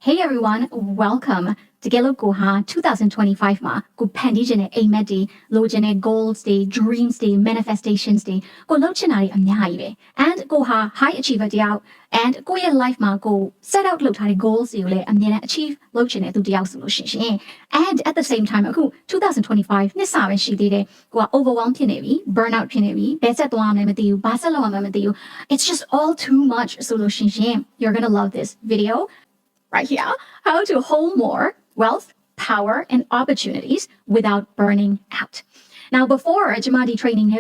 Hey everyone, welcome to Gelo Goha 2025 ma go pandijene aimet day, logene goals day, dreams day, manifestations day, go lochinari amyayi be. And Goha high achiever day out and go your life ma go set out lotari goals you le amyana achieve lochine to the solution. And at the same time, 2025 nisawe shi de go overwhelmed pinevi, burnout pinevi, beset you, Barcelona you. It's just all too much solution. You're gonna love this video. Right here, how to hold more wealth, power, and opportunities without burning out. Now, before Jamadi training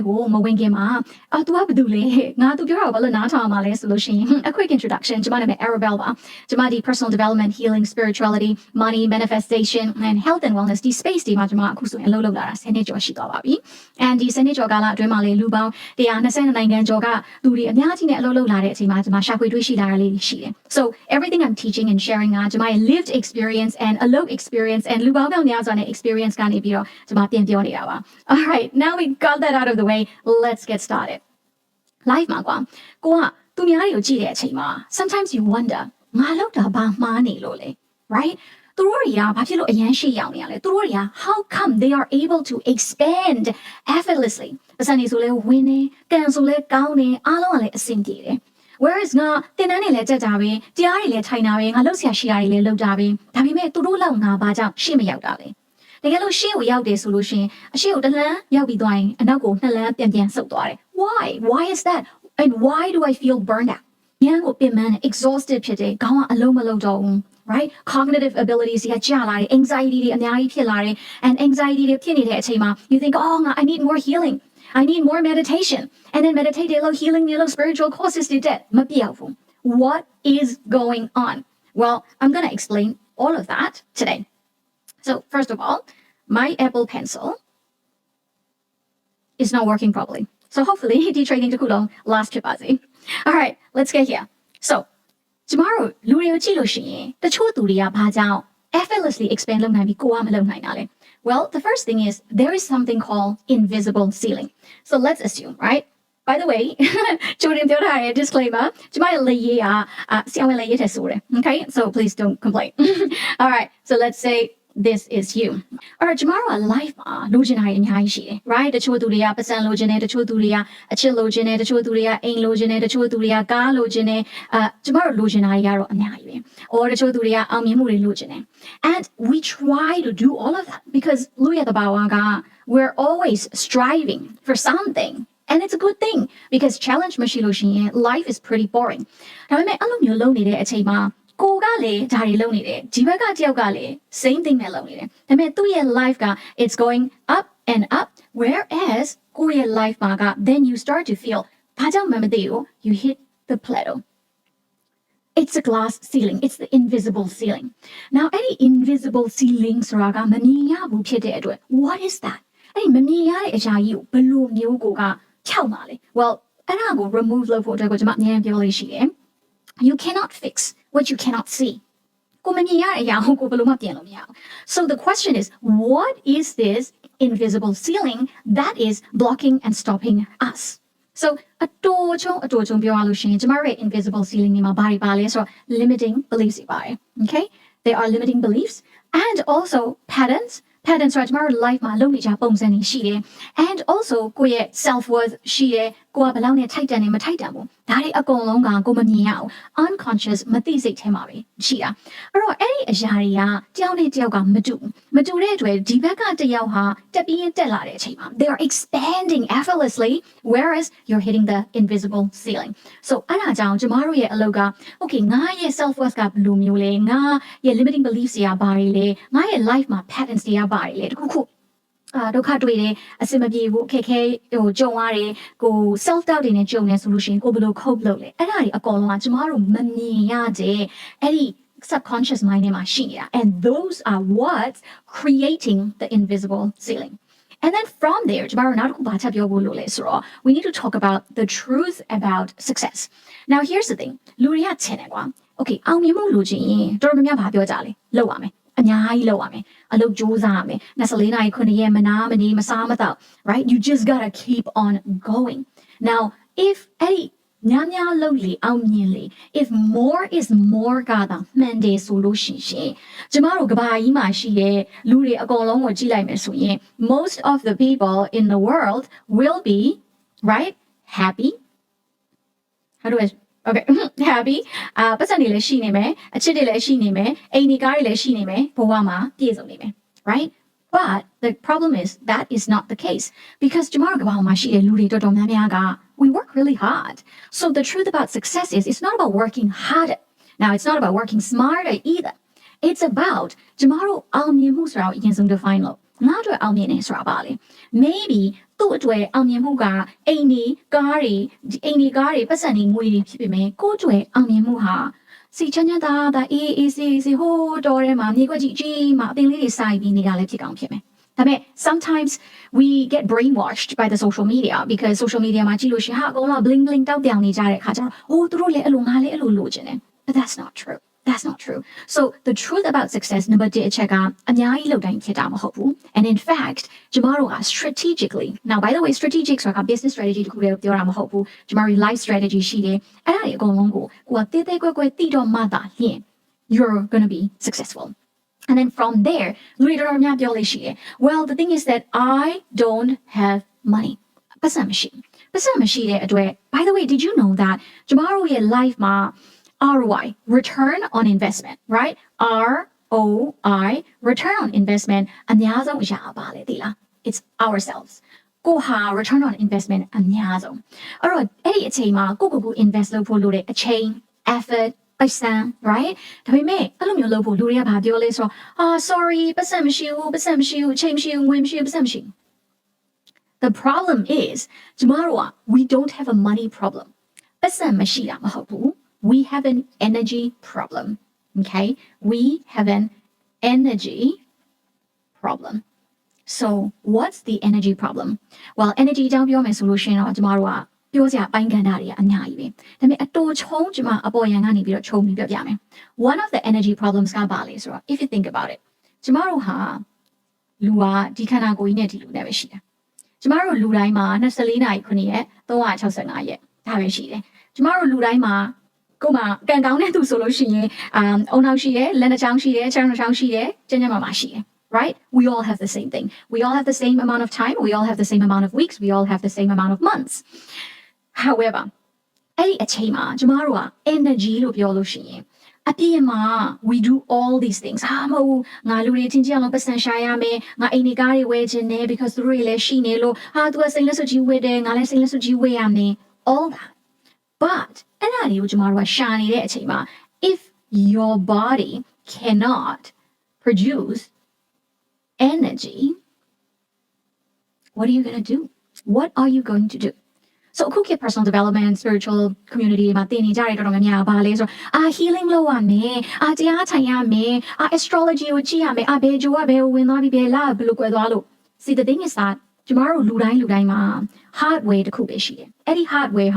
a quick introduction. Jamadi Arabelle, Jamadi personal development, healing, spirituality, money, manifestation, and health and wellness. Di space di Majama Kusu and Lolo Lara Senejo Shitawabi. And di Senejo Gala Dremale Lubao, the Anasan and Joga, Duri and Yatin Lolo Lare Timajama Shakwi Dushi Lari Shi. So everything I'm teaching and sharing Jamai lived experience and a low experience and Lubao Nyazana experience Ganibio Jamapian Dioniawa. All right, now we got that out of the way. Let's get started. Life ma kwa. Kwa tu mya yo ji de a chain ma. Sometimes you wonder, nga lok da ba ma ni lo le, right? Tu ro ri ya ba phit lo ayan shi yaw ni ya le. Tu ro ri ya how come they are able to expand effortlessly? Asan ni so le win ne, kan so le kaung ne, a long le asin pi de. Whereas nga tin nan ni le tat da be, tia ri le thai na be, nga lok sia shi ya ri le lok da be. Da pi me tu ro law nga ba jaw shi ma yaw da le. တကယ်လို့ရှေ့ကိုရောက်တယ်ဆိုလို့ရှိရင်အရှေ့ကိုတလန်းရောက်ပြီးသွားရင်အနောက်ကိုနှစ်လန်းပြန်ဆုတ်သွားတယ် Why is that and why do I feel burned out ညံကိုပင်ပန်း exhausted ဖြစ်တယ်ခေါင်းကအလုံးမလုံးတော့ဘူး right cognitive abilities တွေကကျလာတယ် anxiety တွေအများကြီးဖြစ်လာတယ် and anxiety တွေဖြစ်နေတဲ့အချိန်မှာ you think oh I need more healing I need more meditation and then meditate လို့ healing လို့ spiritual courses တွေတက်မပြောက်ဘူး What is going on Well I'm going to explain all of that today So first of all, my Apple Pencil is not working properly. So hopefully, the training to Kulong last chipazzi. All right, let's get here. So tomorrow, Lurio Chilo Shi, the Choturia Pajao, effortlessly expand long nine nale. Well, the first thing is there is something called invisible ceiling. So let's assume, right? By the way, disclaimer, okay? So please don't complain. All right, so let's say this is you. Alright, tomorrow life lojinai in high right? The choturia, percent lojine, the choturia, a chill lojine, the choturia, ain lojine, the choturia, ga lojine, tomorrow lojinai yaro anai, or the choturia, amimuri lojine. And we try to do all of that because Luya the Bawaga, we're always striving for something. And it's a good thing because challenge machine life is pretty boring. Now I may alone you alone at aကိုကလေဒါတွေလုံးနေတယ်ဒီဘက်ကတယောက်ကလေ same thing နဲ့လုံးနေတယ်ဒါပေမဲ့သူ့ရဲ့ life က it's going up and up whereas ကိုယ့်ရဲ့ life မှာက then you start to feel ဘာကြောင့်မှမသိဘူး you hit the plateau It's a glass ceiling. It's the invisible ceiling. Now, any invisible ceiling ဆိုတာကမမြင်ရဘူးဖြစ်တဲ့အတွက် what is that? အဲ့မမြင်ရတဲ့အရာကြီးကိုဘယ်လိုမျိုးကိုကဖြောက်မှာလဲ Well, အဲ့ဒါကို remove လုပ်ဖို့အတွက်ကိုကျွန်မအများကြီးပြောလို့ရှိတယ် You cannot fix what you cannot see. So the question is, what is this invisible ceiling that is blocking and stopping us? So a invisible ceiling so limiting beliefs. Okay? There are limiting beliefs and also patterns. Patterns right tomorrow life ma long ni ja pong san ni shi de and also ကိုယ့်ရဲ့ self worth ရှိတယ်ကိုကဘယ်လောက်နဲ့ထိုက်တန်နေမထိုက်တန်ဘူးဒါတွေအကုန်လုံးကကိုမမြင်ရအောင် unconscious မသိစိတ်ထဲမှာပဲရှိတာအဲ့တော့အဲ့ဒီအရာတွေကတယောက်နဲ့တယောက်ကမတူတဲ့အတွက်ဒီဘက်ကတယောက်ဟာတက်ပြီးတက်လာတဲ့အချိန်မှာ they are expanding effortlessly whereas you're hitting the invisible ceiling so အဲ့ဒါကြောင့်ကျမတို့ရဲ့အလုပ်က okay ငါရဲ့ self worth ကဘယ်လိုမျိုးလဲငါရဲ့ limiting beliefs တွေကဘာတွေလဲငါရဲ့ life မှာ patterns တွေကပါတယ်လေတခုခုဒုက္ခတွေ့တယ်အစင်မပြေဘူးအခက်ခဲဟိုကြုံရတယ်ကို self doubt တွေနဲ့ကြုံနေဆိုလို့ရှိရင်ကိုဘယ်လို cope လုပ်လဲအဲ့ဒါတွေအကုန်လုံးကကျမတို့မမြင်ရတဲ့အဲ့ဒီ subconscious mind ထဲမှာရှိနေတာ and those are what's creating the invisible ceiling and then from there ကျမတို့နောက်တစ်ခုဘာထပ်ပြောဖို့လို့လဲဆိုတော့ we need to talk about the truth about success now here's the thing လူတွေကထင်တယ်ကွာ okay အောင်မြင်မှုလိုချင်ရင်တော်တော်များများဘာပြောကြလဲလုပ်ရမယ်အများကြီးလုပ်ရမယ်အလုပ်ကြိုးစားရမယ်24နာရီ9ရက်မနာမနေမစားမတော့ right you just got to keep on going now if အဲ့ဒီ Nyanya lowly outnili. If more is more gada mande solution she. Jamaro gabai mashi luri agolong or jilai mesuye. Most of the people in the world will be right happy. How do I okay happy ပတ်စံနေလဲရှိနေမယ်အချစ်တွေလဲရှိနေမယ်အိမ်ဒီကားတွေလဲရှိနေမယ်ဘဝမှာပြည့်စုံနေမယ် right but the problem is that is not the case because ကျမတို့ကဘာမှရှိတဲ့လူတွေတော်တော်များများက we work really hard so the truth about success is it's not about working harder now it's not about working smarter either it's about ကျမတို့အောင်မြင်မှုဆိုတာကိုအရင်ဆုံး define လို့ငါတို့အောင်မြင်နေဆိုတာပါလေ maybe သူ့အတွက်အောင်မြင်မှုကအိမ်ဒီကားတွေပတ်စံတွေငွေတွေဖြစ်ပေမဲ့ကိုယ့်အတွက်အောင်မြင်မှုဟာစီချမ်းချမ်းသာသာအေးစီဟိုးတော်ထဲမှာမြေခွက်ကြီးမှာအပင်လေးတွေစိုက်ပြီးနေတာလည်းဖြစ်ကောင်းဖြစ်မယ်ဒါပေမဲ့ sometimes we get brainwashed by the social media because social media မှာကြည့်လို့ရှိရင်ဟာအကုန်လုံး bling တောက်ပြောင်နေကြတဲ့အခါကျတော့အိုးသူတို့လည်းအဲ့လိုငါလည်းအဲ့လိုလိုချင်တယ် but that's not true That's not true. So the truth about success number 1 check out anyai lo dai phit ta ma hout bu. And in fact, Jamaro are strategically. Now by the way, strategic so business strategy တခုလည်းပြောတာမဟုတ်ဘူး Jamaro life strategy ရှိတယ်။အဲ့ဒါတွေအကုန်လုံးကိုကိုကတေးသေးကွဲတိတော့မှသာလျှင် you're going to be successful. And then from there,လူတွေတော်များပြောလေးရှိတယ် Well, the thing is that I don't have money. ပတ်စံမရှိတဲ့အတွက် By the way, did you know that Jamaroရဲ့ life မှာROI, return on investment, right? ROI, return on investment. It's ourselves. Go ha, return on investment. Alright, any chain go invest lo a chain, effort, right? Sorry, The problem is, tomorrow we don't have a money problem. We have an energy problem, okay? We have an energy problem. So what's the energy problem? Well, energy ကြောင့်ပြောမယ်ဆိုလို့ရှိရင်တော့ကျမတို့ကပြောစရာပိုင်းကဏ္ဍတွေအများကြီးပဲ။ဒါပေမဲ့အတော်ချုံးကျမအပေါ်ရန်ကနေပြီးတော့ချုံပြီးပြောပြမယ်။ One of the energy problems ကဘာလဲဆိုတော့ if you think about it ကျမတို့ဟာလူကဒီခန္ဓာကိုယ်ကြီးနဲ့ဒီလူနဲ့ပဲရှိတယ်။ကျမတို့လူတိုင်းမှာ24နာရီ9ရက်365ရက်ဒါပဲရှိတယ်။ကျမတို့လူတိုင်းမှာကိုမကန်ကောင်းတဲ့သူဆိုလို့ရှိရင်အုံနောက်ရှိတယ်လက်နှချောင်းရှိတယ်ခြေနှချောင်းရှိတယ်ကျန်းကျန်းမာမာရှိတယ် right we all have the same thing we all have the same amount of time we all have the same amount of weeks we all have the same amount of months however အဲ့ဒီအချိန်မှာကျမတို့က energy လို့ပြောလို့ရှိရင်အပြင်မှာ we do all these things မဟုတ်ငါလူတွေချင်းချင်းအောင်ပတ်စံရှာရမယ်ငါအိမ်ဒီကားတွေဝယ်ခြင်းနဲ့ because သူတို့တွေလည်းရှိနေလို့သူကစိတ်လက်စွပ်ကြီးဝယ်တယ်ငါလည်းစိတ်လက်စွပ်ကြီးဝယ်ရမယ် all that but if your body cannot produce energy, what are you going to do? What are you going to do? So, cookie personal development, spiritual community, healing lo astrology See, the thing is that tomorrow ludai ma hard way to cook Eddie hard way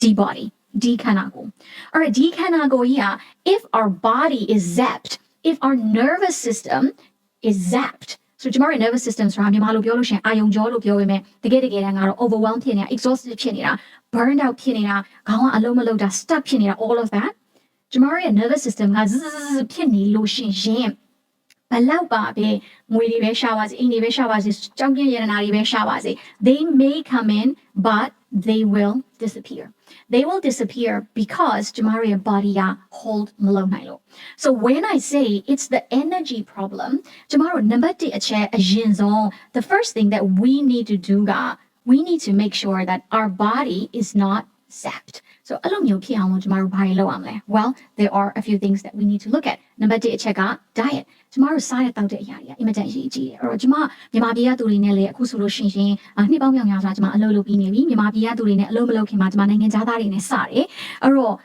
D body, D kanago. Alright, D kanago, yeah. If our body is zapped, if our nervous system is zapped, so tomorrow nervous systems from Yamalo Bioloshan, Ayong Jolo Biome, the get overwhelmed pinna, exhausted pinna, burned out pinna, Gawa Alomaloda, stuck pinna, all of that. Tomorrow nervous system has pinny lotion jam. They may come in, but they will disappear. They will disappear because Jamaria body hold malonilo. So when I say it's the energy problem, Jamaro number the first thing that we need to do we need to make sure that our body is not zapped. So well, there are a few things that we need to look at. Number 1 check out diet. Tomorrow side out there emergency or Jama Yamabia Durinelli, Kusulo Shin, Nibam Yama, Lolo Bini, Yamabia Durine, Lomolo Kimatman, and Zadari Nesari, or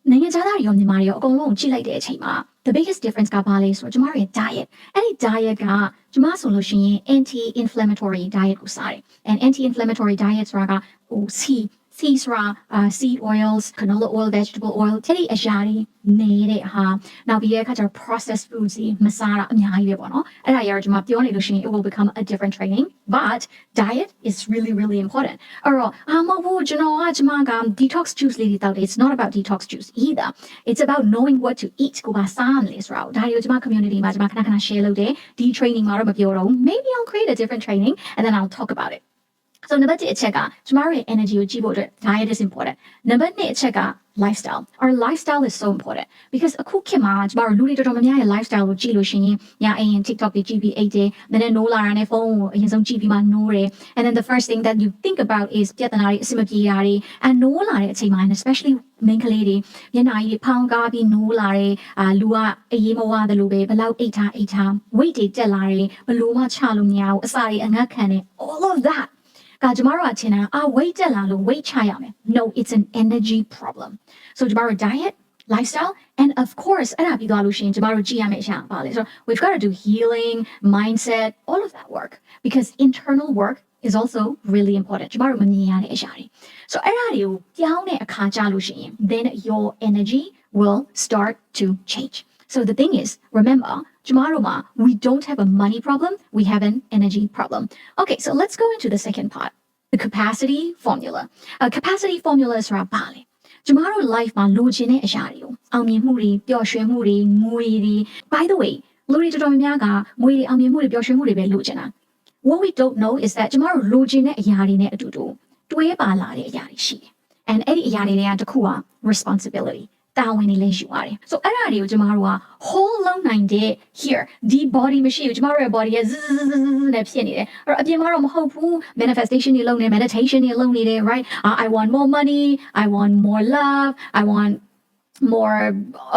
Nangadari on the Mario, Golong, Chile de Chima. The biggest difference is for Jamari diet. Any diet Jama solution anti-inflammatory diet usari. And anti-inflammatory diets raga see seeds seed oils canola oil vegetable oil တတိအရာတွေနေတဲ့ဟာနောက်ပြီးတဲ့အခါကျတော့ processed foods တွေမစားတာအများကြီးပဲပေါ့နော်အဲ့ဒါရတော့ကျွန်မပြောနေလို့ရှိရင် it will become a different training but diet is really important အဲ့တော့မဟုတ်ဘူးကျွန်တော်ကdetox juice လေးတွေတောက်တယ် it's not about detox juice either it's about knowing what to eat ကိုပါစားမလဲဆိုတော့ဒါတွေကိုကျွန်မ community မှာကျွန်မခဏခဏ share လုပ်တယ်ဒီ training မှာတော့မပြောတော့ဘူး maybe I'll create a different training and then I'll talk about it so number 1အချက်ကကျွန်မတို့ရဲ့ energy ကိုကြည့်ဖို့အတွက် diet is important number 2အချက်က lifestyle our lifestyle is so important because အခုခေတ်မှာကျွန်တော်တို့လူတွေတော်တော်များများရဲ့ lifestyle ကိုကြည့်လို့ရှိရင်ညအိမ် TikTok တွေကြည့်ပြီးအိတ်တယ်နည်းနည်းနိုးလာတာနဲ့ဖုန်းကိုအရင်ဆုံးကြည့်ပြီးမှနိုးတယ် and then the first thing that you think about is ပြဿနာတွေအဆင်မပြေတာတွေ and နိုးလာတဲ့အချိန်မှာ especially main ကလေးတွေမျက်နှာကြီးဖောင်းကားပြီးနိုးလာတယ်လူကအရေးမဝသလိုပဲဘလောက်အိတ်ထား weight တွေတက်လာတယ်ဘလို့မှချလို့မရဘူးအစာတွေအငတ်ခံတယ် all of thatကျမတို့ကထင်တာweight တက်လာလို့ weight ချရမယ် no it's an energy problem so ကျမတို့ diet lifestyle and of course အဲ့ဒါပြီးသွားလို့ရှိရင်ကျမတို့ကြည့်ရမယ့်အရာပါလေဆိုတော့ we've got to do healing mindset all of that work because internal work is also really important ကျမတို့မမြင်ရတဲ့အရာတွေ so အဲ့ဒါတွေကိုပြောင်းတဲ့အခါကြလို့ရှိရင် then your energy will start to change so the thing is remember tomorrow we don't have a money problem we have an energy problem okay so let's go into the second part the capacity formula capacity formula is ဆိုတာဘာလဲကျမတို့ life မှာလိုချင်တဲ့အရာတွေကိုအောင်မြင်မှုတွေပျော်ရွှင်မှုတွေငွေတွေ by the way လူတွေတော်တော်များများကငွေတွေအောင်မြင်မှုတွေပျော်ရွှင်မှုတွေပဲလိုချင်တာ what we don't know is that ကျမတို့လိုချင်တဲ့အရာတွေနဲ့အတူတူတွဲပါလာတဲ့အရာတွေရှိတယ် and အဲ့ဒီအရာတွေကတစ်ခုက responsibilityတာဝန်တွေလည်းယူရတယ် so အဲ့ဒါတွေကိုကျမတို့က whole လုံးနိုင်တဲ့ here ဒီ body မရှိဘူးကျမတို့ရဲ့ body ရဲ့နဲ့ဖြစ်နေတယ်အဲ့တော့အပြင်မှာတော့မဟုတ်ဘူး manifestation တွေလုပ်နေ meditation တွေလုပ်နေတယ် right I want more money I want more love I want more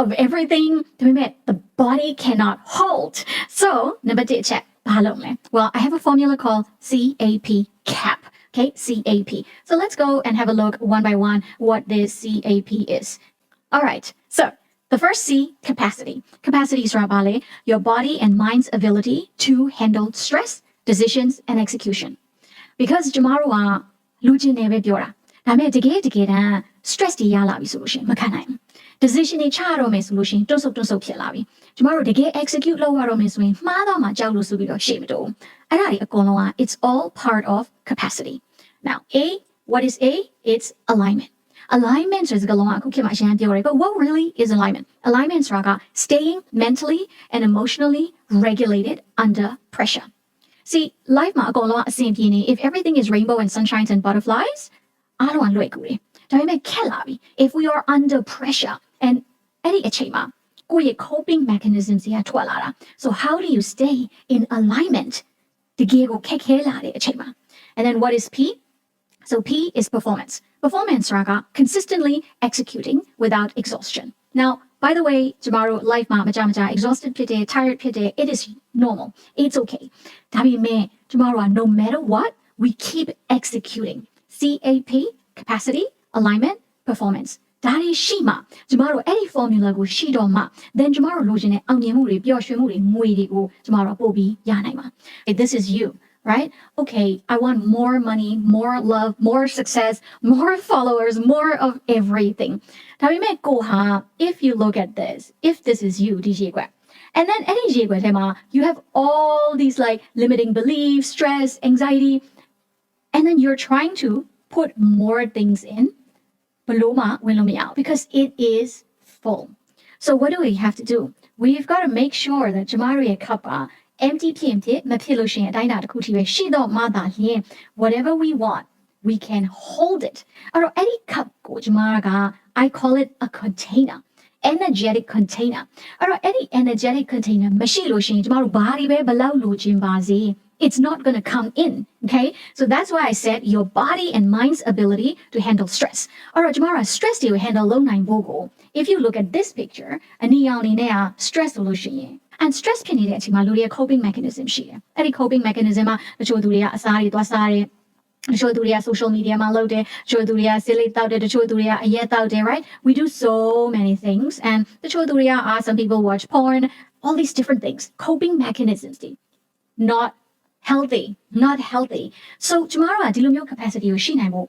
of everything ဒါပေမဲ့ the body cannot hold so number 1ချက်ဘာလုပ်လဲ well I have a formula called CAP okay CAP so let's go and have a look one by one what this CAP is all right so the first C capacity is your body and mind's ability to handle stress decisions and execution because tomorrowလူချင်းနေပဲပြောတာဒါပေမဲ့တကယ်တမ်း stress တွေရလာပြီဆိုလို့ရှိရင်မခံနိုင်ဘူး decision တွေချရတော့မယ်ဆိုလို့ရှိရင်တွန့်ဆုတ်ဖြစ်လာပြီကျမတို့တကယ် execute လုပ်ရတော့မယ်ဆိုရင်မှားတော့မှကြောက်လို့ဆိုပြီးတော့ရှေ့မတိုးအဲ့ဒါတွေအကုန်လုံးက it's all part of capacity now A what is A it's alignment alignment is but what really is alignment alignment is staying mentally and emotionally regulated under pressure see life ma if everything is rainbow and sunshines and butterflies I don't want to if we are under pressure and any achema coping mechanisms so how do you stay in alignment and then what is P so P is performance raga consistently executing without exhaustion now by the way tomorrow life ma exhausted tired it is normal it's okay tomorrow no matter what we keep executing CAP capacity alignment performanceဒါတွေရှိမှကျမတို့အဲ့ဒီ formula ကိုရှိတော့မှ then ကျမတို့လိုချင်တဲ့အောင်မြင်မှုတွေပျော်ရွှင်မှုတွေငွေတွေကိုကျမတို့ပို့ပြီးရနိုင်မှာ this is you right okay I want more money more love more success more followers more of everything ဒါပေမဲ့ကိုဟာ if you look at this if this is youဒီရေကွက် and then အဲ့ဒီရေကွက်ထဲမှာ you have all these like limiting beliefs stress anxiety and then you're trying to put more things in because it is full so what do we have to do we've got to make sure that ကျမတို့ရဲ့ cup empty ဖြစ်မဖြစ်လို့ရှိရင်အတိုင်းအတာတစ်ခုထိပဲရှိတော့မှသာလျှင် whatever we want we can hold it အဲ့တော့အဲ့ဒီ cup ကိုကျမက I call it a container energetic container အဲ့တော့အဲ့ဒီ energetic container မရှိလို့ရှိရင်ကျမတို့ဘာတွေပဲဘလောက်လိုချင်ပါစေit's not going to come in okay so that's why I said your body and mind's ability to handle stress alright tomorrow stress you handle low nine bogo if you look at this picture ani yauni ne stress solution and stress ဖြစ်နေတဲ့အချိန်မှာလူတွေရဲ့ coping mechanism ရှိတယ်အဲ့ဒီ coping mechanism မှာတချို့သူတွေကအစားတွေသွားစားတယ်တချို့သူတွေက social media မှာလုပ်တယ်တချို့သူတွေက silly တောက်တယ်တချို့သူတွေကအရက်တောက်တယ် right we do so many things and တချို့သူတွေက some people watch porn all these different things coping mechanisms not healthy not healthy. So tomorrow, dilumyo capacity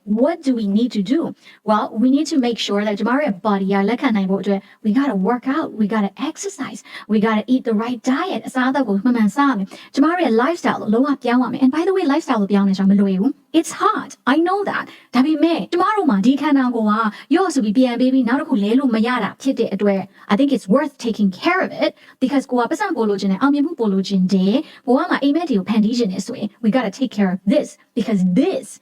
what do we need to do? Well, we need to make sure that tomorrow body we gotta work out, we gotta exercise, we gotta eat the right diet. Tomorrow lifestyle, and by the way, lifestyle it's hard. I know that. Tomorrow baby I think it's worth taking care of it because we gotta take care of this because this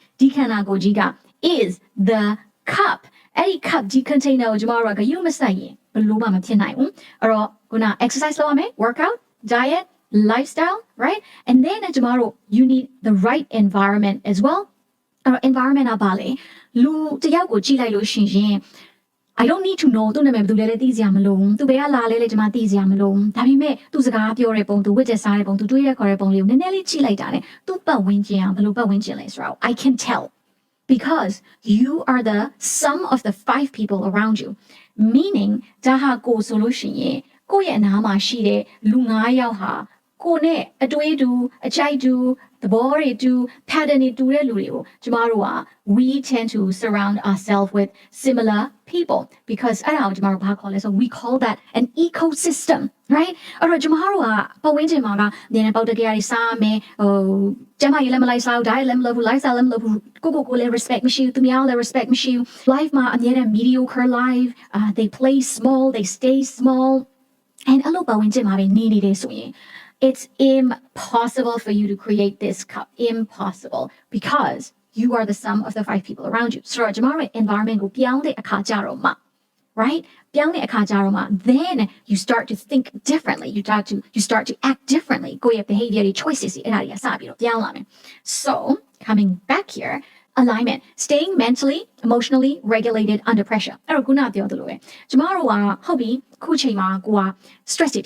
is the cup. Any cup container tomorrow you must say exercise workout, diet, lifestyle, right? And then tomorrow you need the right environment as well. Environment I don't need to know သူနာမည်ဘယ်သူလဲလဲသိစရာမလိုဘူးသူဘယ်ကလာလဲလဲကျွန်မသိစရာမလိုဘူးဒါပေမဲ့သူစကားပြောတဲ့ပုံသူဝတ်တဲ့စားတဲ့ပုံသူတွေးရခေါ်တဲ့ပုံလေးကိုနည်းနည်းလေးကြည့်လိုက်တာနဲ့သူ့ပတ်ဝန်းကျင်ဘယ်လိုပတ်ဝန်းကျင်လဲဆိုတော့ I can tell because you are the sum of the 5 people around you meaning ဒါဟာကိုဆိုလို့ရှိရင်ကိုယ့်ရဲ့အနားမှာရှိတဲ့လူ9ယောက်ဟာကိုနဲ့အတွေးတူအချိုက်တူသဘောတွေတူ pattern တွေတူတဲ့လူတွေကိုကျမတို့က we tend to surround ourselves with similar people because အဲ့ဒါကိုကျမတို့ဘာခေါ်လဲဆို we call that an ecosystem right အဲ့တော့ကျမတို့ကပတ်ဝန်းကျင်မှာကနေနေပေါက်တကယ်ရစားမယ်ကျမကြီးလည်းမလိုက်စားဘူးဒါလည်းမလုပ်ဘူး lifestyle လည်းမလုပ်ဘူးကိုလည်း respect မရှိဘူးသူများလည်း respect မရှိဘူး life မှာအမြဲတမ်း mediocre life they play small they stay small and အဲ့လိုပတ်ဝန်းကျင်မှာပဲနေနေတယ်ဆိုရင်it's impossible for you to create this cup. Impossible. Because you are the sum of the 5 people around you. So, tomorrow environment go right? Then you start to think differently. You start to act differently. Go your behavior choices. So, coming back here, alignment. Staying mentally, emotionally regulated under pressure. Tomorrow, hobby, stress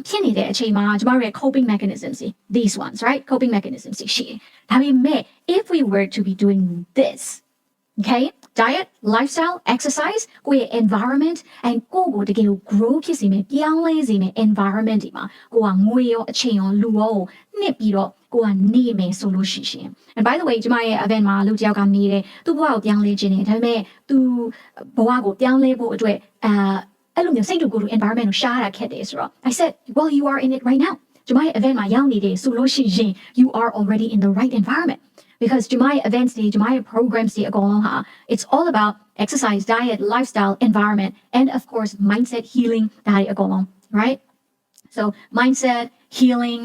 ဖြစ်နေတဲ့အချိန်မှာကျမတို့ရဲ့ coping mechanisms these ones right coping mechanisms ရှိတယ်ဒါပေမဲ့ if we were to be doing this okay diet lifestyle exercise ကိုယ့်ရဲ့ environment and ကိုတကယ်ကို grow ဖြစ်စေမယ်ပြောင်းလဲစေမယ် environment ဒီမှာကိုကငွေရောအချိန်ရောလူရောနှစ်ပြီးတော့ကိုကနေမယ်ဆိုလို့ရှိရှင် and by the way ကျမရဲ့ event မှာလူတစ်ယောက်ကနေတယ်သူ့ဘဝကိုပြောင်းလဲခြင်းတယ်ဒါပေမဲ့သူဘဝကိုပြောင်းလဲဖို့အတွက်အဲ့လိုမျိုးစိတ်တူကိုယ်တူ environment ကိုရှားရခက်တယ်ဆိုတော့ I said well you are in it right now ကျမရဲ့ event မှာရောက်နေတယ်ဆိုလို့ရှိရင် you are already in the right environment because ကျမရဲ့ events တွေကျမရဲ့ programs တွေအကုန်လုံးဟာ it's all about exercise diet lifestyle environment and of course mindset healing ဒါတွေအကုန်လုံး right so mindset healing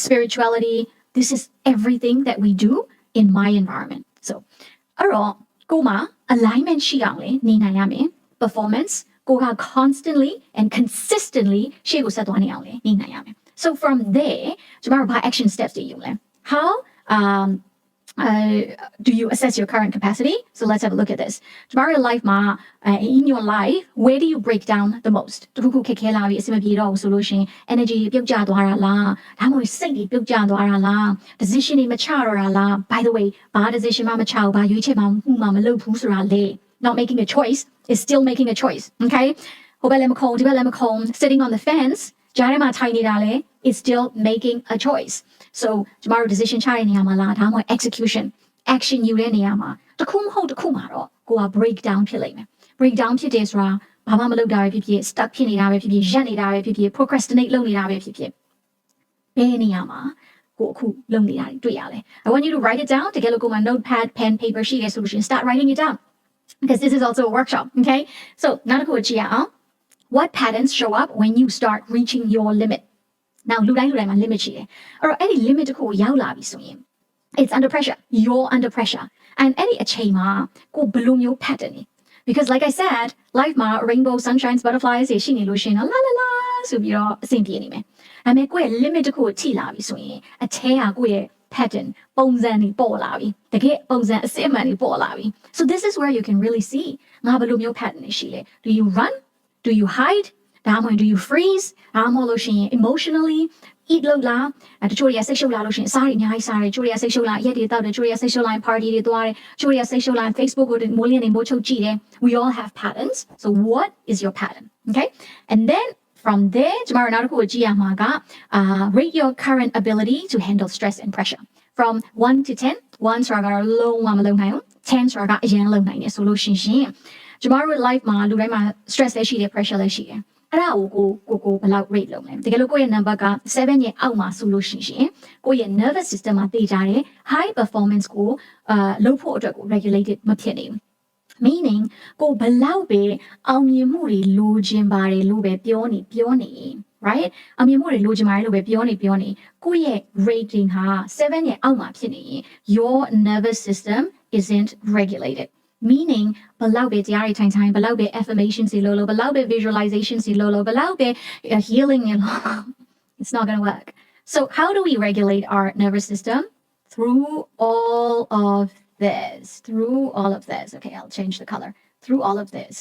spirituality this is everything that we do in my environment so အဲ့တော့ကိုမ alignment ရှိအောင်လေနေနိုင်ရမယ် performanceကိုက constantly and consistently ရှေ့ကိုဆက်သွားနေအောင်လေနေနိုင်ရမယ် so from there ကျမတို့ဘာ action steps တွေယူလဲ how do you assess your current capacity so let's have a look at this ကျမတို့ life မှာ in your life where do you break down the most တခုခုခက်ခဲလာပြီအဆင်မပြေတော့ဘူးဆိုလို့ရှိရင် energy ပြုတ်ကျသွားတာလားဒါမှမဟုတ်စိတ်တွေပြုတ်ကျသွားတာလား decision တွေမချတော့တာလား by the way ဘာ decision မှမချဘူးဘာရွေးချယ်မှမလုပ်ဘူးဆိုတာလေ not making a choice is still making a choice okay ဟိုဘက်လည်းမခုံဒီဘက်လည်းမခုံ sitting on the fence ကြားထဲမှာထိုင်နေတာလေ is still making a choice so ကျမတို့ decision ချတဲ့နေရာမှာလားဒါမှမဟုတ် execution action ယူတဲ့နေရာမှာတစ်ခုမဟုတ်တစ်ခုမှာတော့ကိုက break down ဖြစ်လိမ့်မယ် break down ဖြစ်တယ်ဆိုတာဘာမှမလုပ်တာပဲဖြစ်ဖြစ် stuck ဖြစ်နေတာပဲဖြစ်ဖြစ်ရပ်နေတာပဲဖြစ်ဖြစ် procrastinate လုပ်နေတာပဲဖြစ်ဖြစ်ဘယ်နေရာမှာကိုအခုလုပ်နေတာတွေ့ရလဲ I want you to write it down တကယ်လို့ကိုမှာ notepad pen paper ရှိတဲ့ solution start writing it down because this is also a workshop okay so နောက်တစ်ခုကြည့်ရအောင် what patterns show up when you start reaching your limit now လူတိုင်းမှာ limit ရှိတယ်အဲ့တော့အဲ့ဒီ limit တစ်ခုကိုရောက်လာပြီဆိုရင် it's under pressure you're under pressure and အဲ့ဒီအချိန်မှာကိုဘယ်လိုမျိုး pattern နေ because like I said life မှာ rainbow sunshines butterflies ရှိနေလို့ရှိရင်လာလာလာဆိုပြီးတော့အဆင်ပြေနေမယ်ဒါပေမဲ့ကိုယ့်ရဲ့ limit တစ်ခုကိုထိလာပြီဆိုရင်အထဲကကိုယ့်ရဲ့ pattern ပုံစံတွေပေါ်လာပြီတကယ်ပုံစံအစစ်အမှန်တွေပေါ်လာပြီ so this is where you can really see ငါဘယ်လိုမျိုး pattern တွေရှိလဲ do you run do you hide ဒါမှမဟုတ် do you freeze ဒါမှမဟုတ်လို့ရှိရင် emotionally eat လို့လားတချို့တွေကစိတ်ရှုပ်လာလို့ရှိရင်စားရအများကြီးစားတယ်တချို့တွေကစိတ်ရှုပ်လာရက်တွေတောက်တယ်တချို့တွေကစိတ်ရှုပ်လာရင် party တွေသွားတယ်တချို့တွေကစိတ်ရှုပ်လာရင် Facebook ကိုမိုးလင်းနေမိုးချုပ်ကြည့်တယ် we all have patterns so what is your pattern okay and then from there ကျမတို့နောက်တစ်ခုကိုကြည့်ရမှာကrate your current ability to handle stress and pressure from 1 to 10 1ဆိုတာကတော့လုံးဝမလုံနိုင်ဘူး10ဆိုတာကအရင်လုံနိုင်တယ်ဆိုလို့ရှိရင်ကျမတို့ life မှာလူတိုင်းမှာ stress လည်းရှိတယ် pressure လည်းရှိတယ်အဲ့ဒါကိုဘယ်လောက် rate လုပ်လဲတကယ်လို့ကိုယ့်ရဲ့ number က7ရဲ့အောက်မှာဆိုလို့ရှိရင်ကိုယ့်ရဲ့ nervous system မှာတည်ကြတယ် high performance ကိုလုပ်ဖို့အတွက်ကို regulated မဖြစ်နေဘူး meaning ကိုဘယ်လောက်ပဲအောင်မြင်မှုတွေလိုချင်ပါတယ်လို့ပဲပြောနေ right အောင်မြင်မှုတွေလိုချင်ပါတယ်လို့ပဲပြောနေကိုယ့်ရဲ့ rating ဟာ7ရဲ့အောက်မှာဖြစ်နေရင် your nervous system isn't regulated meaning ဘယ်လောက်ပဲတရားတွေထိုင်ဘယ်လောက်ပဲ affirmations တွေလုပ်ဘယ်လောက်ပဲ visualizations တွေလုပ်ဘယ်လောက်ပဲ healing တွေလုပ် it's not going to work so how do we regulate our nervous system through all of this okay I'll change the color through all of this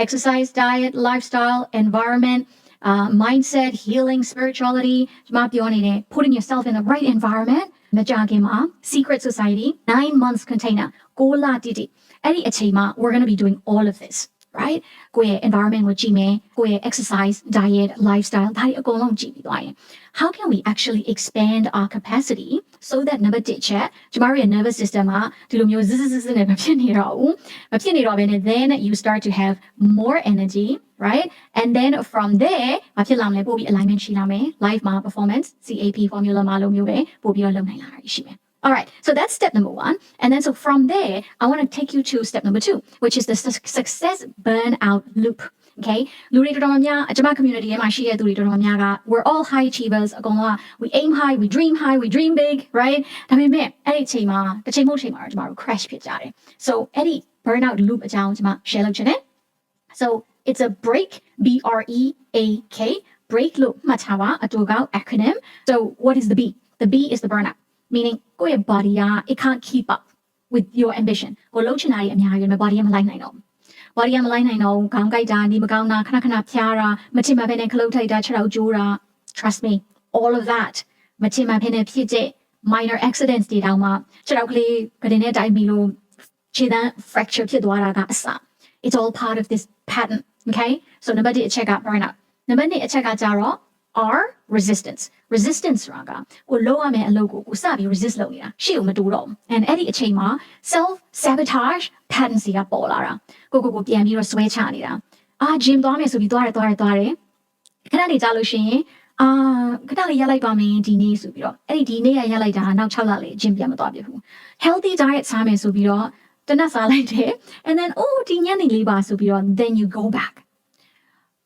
exercise diet lifestyle environment mindset healing spirituality ဒီမှာပြောနေတယ် putting yourself in the right environment မကြခင်မှာ secret society 9 months container 6 လတိတိအဲ့ဒီအချိန်မှာ we're going to be doing all of this right ကိုယ့်ရဲ့ environment ကိုကြည့်မယ်ကိုယ့်ရဲ့ exercise diet lifestyle ဒါတွေအကုန်လုံးကြည့်ပြီးသွားရင် how can we actually expand our capacity so that number 1ချက်ကျမတို့ရဲ့ nervous system မှာဒီလိုမျိုးဇစ်နဲ့မဖြစ်နေတော့ဘဲနဲ့ then you start to have more energy right and then from there မဖြစ်လာမလဲပို့ပြီး alignment ရှိလာမယ် life မှာ performance CAP formula မှာလိုမျိုးပဲပို့ပြီးတော့လုပ်နိုင်လာတာရှိမယ် All right, so that's step number 1. And then so from there, I want to take you to step number 2, which is the success burnout loop. Okay?လူတွေတော်တော်များအကျမ community ထဲမှာရှိတဲ့သူတွေတော်တော်များက we're all high achievers အကုန်လုံးက we aim high, we dream big, right? ဒါပေမဲ့အဲ့ဒီအချိန်မှာတစ်ချိန်မဟုတ်ချိန်မှာကျမတို့ crash ဖြစ်ကြတယ် So အဲ့ဒီ burnout loop အကြောင်းကျမ share လုပ်ချင်တယ် So it's a break, BREAK, break လို့မှတ်ထားပါအတူကောက် acronym. So what is the B? The B is the burnout. Meaning ကိုယ့်ရဲ့ body က it can't keep up with your ambition ကိုလှုပ်ချင်တာတွေအများကြီးပဲ body ကမလိုက်နိုင်တော့ body ကမလိုက်နိုင်တော့ခေါင်းကိုက်တာနေမကောင်းတာခဏဖျားတာမချင်မဖဲနဲ့ခလုတ်ထိုက်တာခြေထောက်ကျိုးတာ trust me all of that မချင်မဖဲနဲ့ဖြစ်တဲ့ minor accidents တွေတောင်မှခြေထောက်ကလေးကတင်နဲ့တိုက်ပြီးလို့ခြေသန်း fracture ဖြစ်သွားတာကအစ it's all part of this pattern okay so number 1အချက်က burnout number 2အချက်ကကြတော့R resistance ဆိုတာကကိုလုံးဝမယ်အလုပ်ကိုစပြီး resist လုပ်နေတာရှေ့ကိုမတိုးတော့ဘူး and အဲ့ဒီအချိန်မှာ self sabotage patterns တွေကပေါ်လာတာကိုပြန်ပြီးတော့ဆွဲချနေတာgym သွားမယ်ဆိုပြီးသွားတယ်ခဏနေကြလို့ရှိရင်ခဏလေးရက်လိုက်ပါမယ်ဒီနေ့ဆိုပြီးတော့အဲ့ဒီနေ့ရက်လိုက်တာနောက်6လလေး gym ပြန်မသွားပြဘူး healthy diet စားမယ်ဆိုပြီးတော့တနက်စားလိုက်တယ် and then ဒီညနေလေးပါဆိုပြီးတော့ then you go back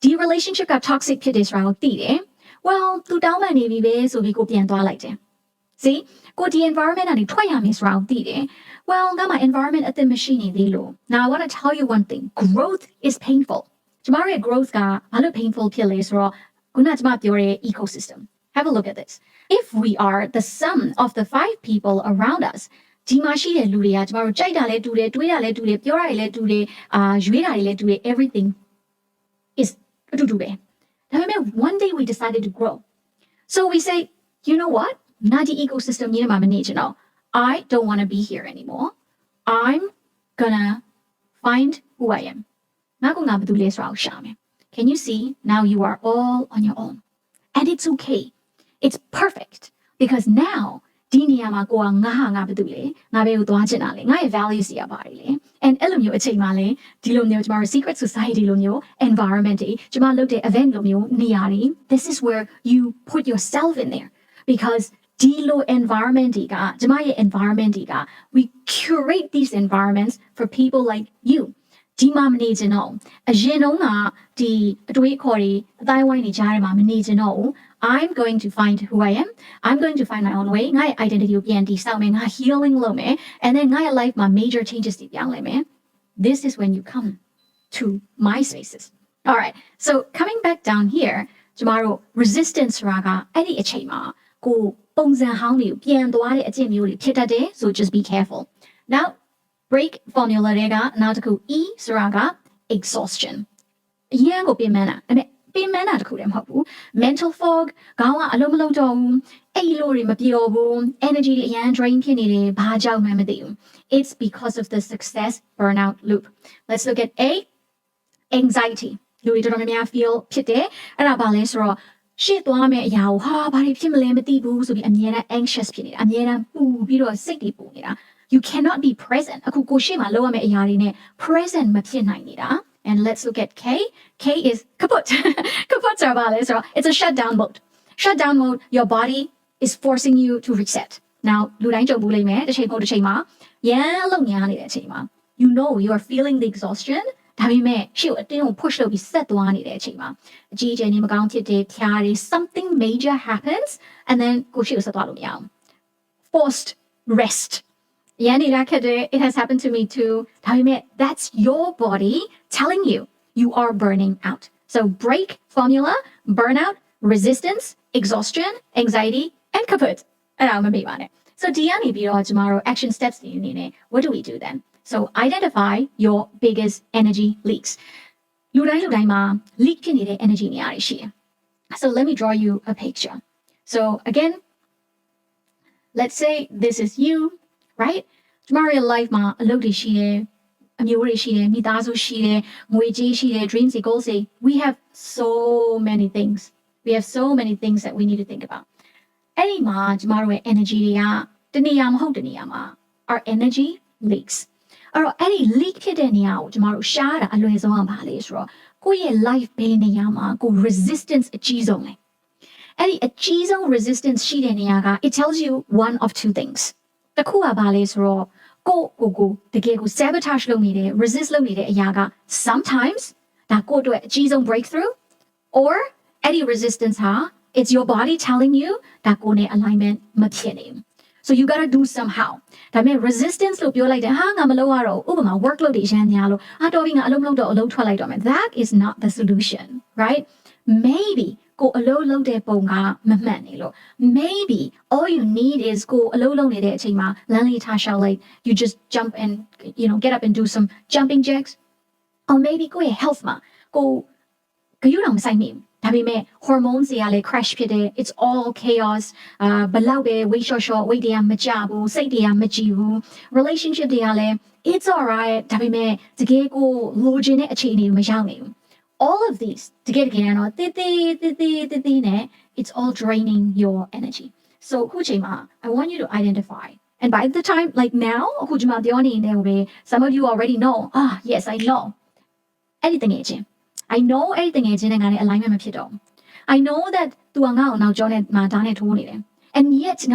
ဒီ relationship က toxic ဖြစ်တယ်ဆိုတာကိုသိတယ်Well, သူတောင်းပန်နေပြီပဲဆိုပြီးကိုပြန်သွားလိုက်တယ် See ကိုဒီ environment ကနေထွက်ရမယ်ဆိုတာကိုသိတယ် Well, ငါမှာ environment အသစ်မရှိနေသေးလို့ Now I want to tell you one thing. Growth is painful. ကျမတို့ရဲ့ growth ကဘာလို့ painful ဖြစ်လဲဆိုတော့ခုနကျမပြောတဲ့ ecosystem. Have a look at this. If we are the sum of the 5 people around us, ဒီမှာရှိတဲ့လူတွေကကျမတို့ကြိုက်တာလည်းတူတယ်တွေးတာလည်းတူတယ်ပြောတာလည်းတူတယ်ရွေးတာလည်းတူတယ် everything is အတူတူပဲOne day we decided to grow. So we say, you know what? Nadi ecosystem I don't want to be here anymore. I'm gonna find who I am. Can you see? Now you are all on your own. And it's okay. It's perfect. Because now,ဒီနေရာမှာကိုကငါဟာငါဘာတူလဲငါဘယ်ကိုသွားချင်တာလဲငါရဲ့ values တွေကပါတယ်လေ and အဲ့လိုမျိုးအချိန်မှလဲဒီလိုမျိုးကျမတို့ secret society လိုမျိုး environment တွေကျမလုပ်တဲ့ event လိုမျိုးနေရာတွေ this is where you put yourself in there because ဒီလို environment တွေကကျမရဲ့ environment တွေက we curate these environments for people like you ဒီမှာမနေချင်တော့အရင်တုန်းကဒီအတွေးခေါ်တွေအတိုင်းဝိုင်းနေကြတဲ့မှာမနေချင်တော့ I'm going to find who I am. I'm going to find my own way. My identity will be and my healing low me. And then my life, my major changes deep young man. This is when you come to my spaces. All right. So coming back down here, tomorrow resistance raga any achema go bongzan how you bien doare a titade. So just be careful. Now break formula rega now to go E saraga exhaustion. Yeah, go be mana. Be mana to them hapu. Mental fog, gawa alomalo dom, a lori mapiobo, energy yan drain kinini, bajao memadium. It's because of the success burnout loop. Let's look at A, anxiety. Louis Dormia feel pite, Arabelle shit သွားမယ်အရာကိုဟာဘာတွေဖြစ်မလဲမသိဘူးဆိုပြီးအမြဲတမ်း anxious ဖြစ်နေတာအမြဲတမ်းပူပြီးတော့စိတ်တွေပူနေတာ you cannot be present အခုကိုရှေ့မှာလုပ်ရမယ့်အရာတွေနဲ့ present မဖြစ်နိုင်နေတာ and let's look at K is kaput kaput ဆိုတာဘာလဲဆိုတော့ it's a shutdown mode your body is forcing you to reset now လူတိုင်းကြုံဘူးလိမ့်မယ်တစ်ချိန်မဟုတ်တစ်ချိန်မှာရမ်းလုံညာနေတဲ့အချိန်မှာ you know you are feeling the exhaustion ဒါပေမဲ့ရှေ့ကိုအတင်းကို push လုပ်ပြီးဆက်သွားနေတဲ့အချိန်မှာအကြီးအကျယ်နေမကောင်းဖြစ်တဲ့ဖြားတွေ something major happens and then ကိုရှေ့ကိုဆက်သွားလို့မရအောင် forced rest it has happened to me too ဒါပေမဲ့ that's your body telling you you are burning out so break formula burnout resistance exhaustion anxiety and kaput အဲ့ဒါမမေ့ပါနဲ့ so ဒီကနေပြီးတော့ကျမတို့ action steps တွေအနေနဲ့ what do we do then so identify your biggest energy leaks လူတိုင်းမှာ leak ဖြစ်နေတဲ့ energy နေရာတွေရှိတယ် so let me draw you a picture so again let's say this is you right ကျမတို့ရဲ့ life မှာအလုပ်တွေရှိတယ်အမျိုးတွေရှိတယ်မိသားစုရှိတယ်ငွေကြေးရှိတယ် dreams တွေ goals တွေ we have so many things that we need to think about အဲ့ဒီမှာကျမတို့ရဲ့ energy တွေကတနေရာမဟုတ်တနေရာမှာ our energy leaks အဲ့တော့အဲ့ဒီ leak ဖြစ်တဲ့နေရာကိုကျမတို့ရှားတာအလွယ်ဆုံးကဘာလဲဆိုတော့ကိုယ့်ရဲ့ life ဘယ်နေရာမှာကို resistance အကြီးဆုံးလဲအဲ့ဒီအကြီးဆုံး resistance ရှိတဲ့နေရာက it tells you one of two things တစ်ခုကဘာလဲဆိုတော့ကိုတကယ်ကို sabotage လုပ်နေတယ် resist လုပ်နေတဲ့အရာက sometimes ဒါကိုယ့်အတွက်အကြီးဆုံး breakthrough or အဲ့ဒီ resistance ဟာ it's your body telling you ဒါကိုယ်နဲ့ alignment မဖြစ်နေဘူး so you got to do somehow ဒါပေမဲ့ resistance လို့ပြောလိုက်တယ်ဟာငါမလုပ်ရတော့ဥပမာ workload တွေရမ်းများလို့တော်ပြီငါအလုပ်မလုပ်တော့အလုပ်ထွက်လိုက်တော့မယ် that is not the solution right maybe ကိုအလုပ်လုပ်တဲ့ပုံကမမှန်နေလို့ maybe all you need is ကိုအလုပ်လုပ်နေတဲ့အချိန်မှာလမ်းလေးထားရှောက်လိုက် you just jump and get up and do some jumping jacks or maybe ကိုရဲ့ health မှာကိုဂရုတောင်မစိုက်မိဘူးဒါပေမဲ့ hormones တွေကလည်း crash ဖြစ်တယ် it's all chaos ဘလောက်ပဲ weight short weight တွေကမကျဘူးစိတ်တွေကမကြည်ဘူး relationship တွေကလည်း it's all right ဒါပေမဲ့တကယ်ကိုလိုချင်တဲ့အခြေအနေမရောက်နေဘူးall of these together it's all draining your energy so kuchima I want you to identify and by the time like now some of you already know yes I know anything aging I know anything aging and alignment I know that now John and yet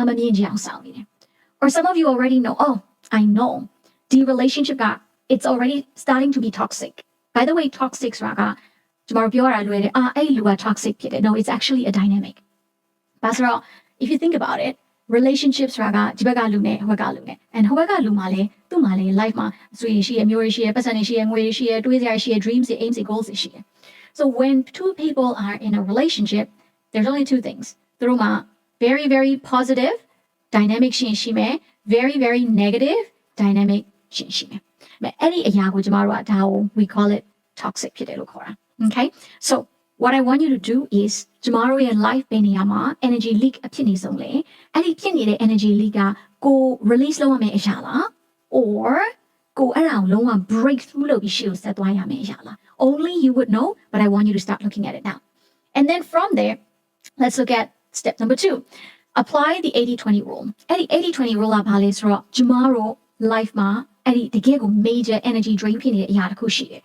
or some of you already know I know the relationship it's already starting to be toxic by the way toxic raga tomorrowပြောတာလွယ်တယ်အဲ့လူက toxic ဖြစ်တယ် no it's actually a dynamic ဘာဆိုတော့ if you think about it relationships ဆိုတာကဒီဘက်ကလူနဲ့ဟိုဘက်ကလူနဲ့ and ဟိုဘက်ကလူမှာလည်းသူ့မှာလည်း life မှာဆွေရှိရမျိုးရှိရပတ်စံရှိရငွေရှိရတွေးစရာရှိရ dreams တွေ aims တွေ goals တွေရှိရ so when two people are in a relationship there's only two things သူတို့မှာ very very positive dynamic ရှိမယ် very very negative dynamic ရှိမယ်အဲ့ဒီအရာကိုကျမတို့ကဒါကို we call it toxic ဖြစ်တယ်လို့ခေါ်တာOkay, so what I want you to do is tomorrow your life beniyama energy leak အဖြစ်နေဆုံးလေအဲ့ဒီဖြစ်နေတဲ့ energy leak ကကို release လုပ်ရမယ့်အရာလား or ကိုအဲ့ဒါကိုလုံးဝ breakthrough လုပ်ပြီးရှေ့ကိုဆက်သွားရမယ့်အရာလား only you would know but I want you to start looking at it now and then from there let's look at step number 2 apply the 80-20 rule အဲ့ဒီ 80-20 rule ကဘာလဲဆိုတော့ tomorrow life မှာအဲ့ဒီတကယ်ကို major energy drain ဖြစ်နေတဲ့အရာတစ်ခုရှိတယ်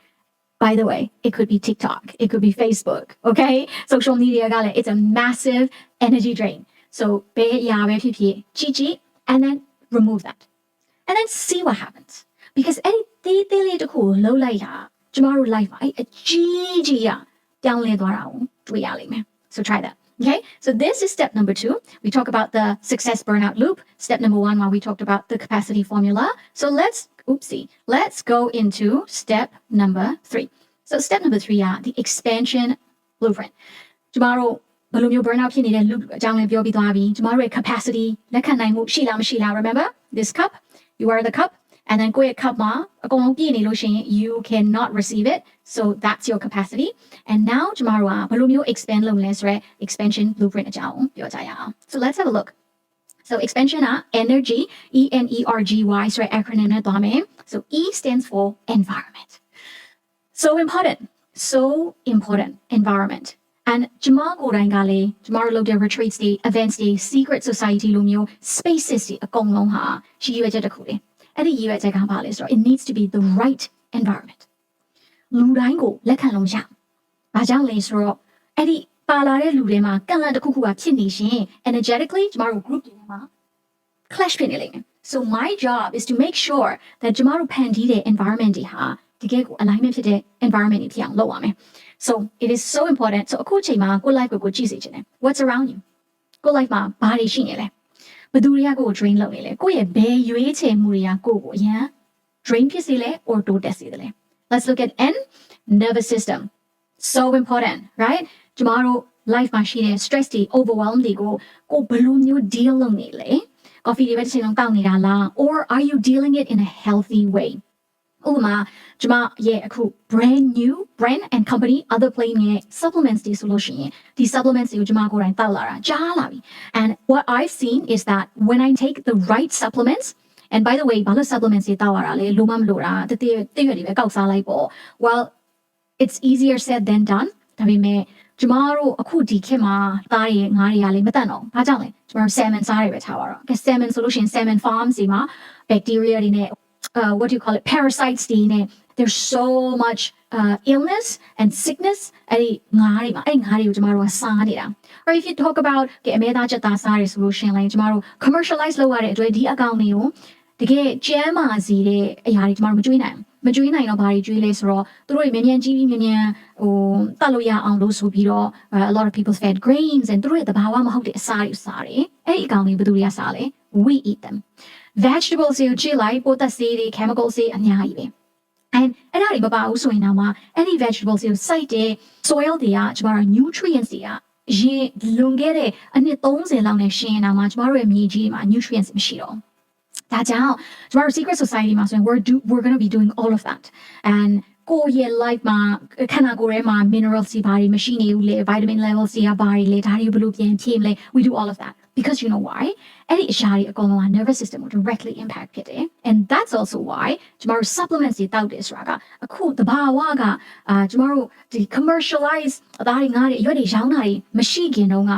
By the way, it could be TikTok, it could be Facebook, okay? Social media, it's a massive energy drain. So, and then remove that. And then see what happens. Because low tomorrow life, so try that. Okay, so this is step number 2. We talk about the success burnout loop. Step number 1, while we talked about the capacity formula. So let's go into step number 3. So step number 3 the expansion blueprint. Tomorrow, burnout loop tomorrow capacity. Remember this cup? You are the cup. And then cup you cannot receive it. So that's your capacity. And now tomorrow expand expansion blueprint. So let's have a look. So expansion energy, ENERGY acronym so E stands for environment. So important environment. and ကျမကိုယ်တိုင်ကလည်းကျမတို့လုပ်တဲ့ retreats တွေ events တွေ secret society လိုမျိုး spaces တွေအကုန်လုံးဟာရည်ရွယ်ချက်တစ်ခုလေအဲ့ဒီရည်ရွယ်ချက်ကဘာလဲဆိုတော့ it needs to be the right environment လူတိုင်းကိုလက်ခံလို့ရဘာကြောင့်လဲဆိုတော့အဲ့ဒီပါလာတဲ့လူတွေမှာကန့်လန့်တစ်ခုခုကဖြစ်နေရှင် energetically ကျမတို့ group တွေမှာ clash ဖြစ်နေလိမ့်မယ် so my job is to make sure that ကျမတို့ဖန်တီးတဲ့ environment တွေဟာတကယ်ကို alignment ဖြစ်တဲ့ environment တွေဖြစ်အောင်လုပ်ရမယ် so it is so important so အခုချိန်မှာကို life ကိုကြည့်စေချင်တယ် what's around you ကို life မှာဘာတွေရှိနေလဲဘယ်သူတွေကကို drain လုပ်နေလဲကိုရဲ့ဘယ်ရွေးချယ်မှုတွေကကိုအရန် drain ဖြစ်စေလဲ or တိုးတက်စေတယ်လဲ let's look at N nervous system so important right ကျမတို့ life မှာရှိတဲ့ stress တွေ overwhelm တွေကိုကိုဘယ်လိုမျိုး deal လုပ်နေလဲ coffee တွေပဲတစ်ချိန်လုံးတောက်နေတာလား or are you dealing it in a healthy way ဥပမာကျမရဲ့အခု brand new brand and company other playing ရဲ့ supplements တွေဆိုလို့ရှိရင်ဒီ supplements တွေကိုကျမကိုယ်တိုင်တောက်လာတာကြားလာပြီ and what I've seen is that when I take the right supplements and by the way ဘာလို့ supplements တွေတောက်ရတာလဲလိုမမလို့တာတည့်ရွက်တွေပဲကောက်စားလိုက်ပေါ့ well it's easier said than done ဒါပေမဲ့ကျမတို့အခုဒီခေတ်မှာသားတွေငါးတွေကလည်းမတတ်တော့ဘာကြောင့်လဲကျမတို့ salmon စားတွေပဲထားပါတော့ salmon ဆိုလို့ရှိရင် salmon farms တွေမှာ bacteria တွေနဲ့what do you call it parasites တွေနဲ့ there's so much illness and sickness အဲ့ဒီငါးတွေမှာအဲ့ငါးတွေကိုကျမတို့ကစားနေတာ or if you talk about အမဲသားချက်သားစားတွေဆိုလို့ရှိရင်လည်းကျမတို့ commercialize လုပ်ရတဲ့အတွက်ဒီအကောင့်တွေကိုတကယ်ကျမ်းမာစီတဲ့အရာတွေကျမတို့မကြွေးနိုင်တော့ဘာတွေကြွေးလဲဆိုတော့သူတို့တွေမြန်ကြီးမြန်ဟိုတတ်လို့ရအောင်လို့ဆိုပြီးတော့ a lot of people fed grains and သူတို့ရဲ့တဘာဝမဟုတ်တဲ့အစာတွေစားတယ်အဲ့ဒီအကောင်တွေဘယ်သူတွေကစားလဲ we eat them vegetables တွေကြည့်လိုက်ပိုတက်စေးတွေ chemicals တွေအများကြီးပဲ and အဲ့ဒါတွေမပါဘူးဆိုရင်တော့မှအဲ့ဒီ vegetables တွေစိုက်တဲ့ soil တွေကကျမတို့ nutrients တွေကရေလွန်ခဲ့တဲ့အနှစ်30လောက်နဲ့ရှင်းနေတာမှာကျမတို့ရဲ့မြေကြီးမှာ nutrients မရှိတော့ဒါကြောင့်ကျမတို့ secret society မှာဆိုရင် we're going to be doing all of that and ကိုယ့်ရဲ့ life မှာခန္ဓာကိုယ်ထဲမှာ minerals တွေဘာတွေမရှိနေဘူးလေ vitamin levels တွေကဘာတွေလဲဒါတွေဘယ်လိုပြန်ဖြည့်မလဲ we do all of that because you know why အဲ့ဒီအရာတွေအကုန်လုံးက nervous system ကို directly impact ဖြစ်တယ် and that's also why ကျမတို့ supplements တွေတောက်တယ်ဆိုတာကအခုတဘာဝကကျမတို့ဒီ commercialize အသားတွေငါးတွေအရွက်တွေရောင်းတာတွေမရှိခင်တုန်းက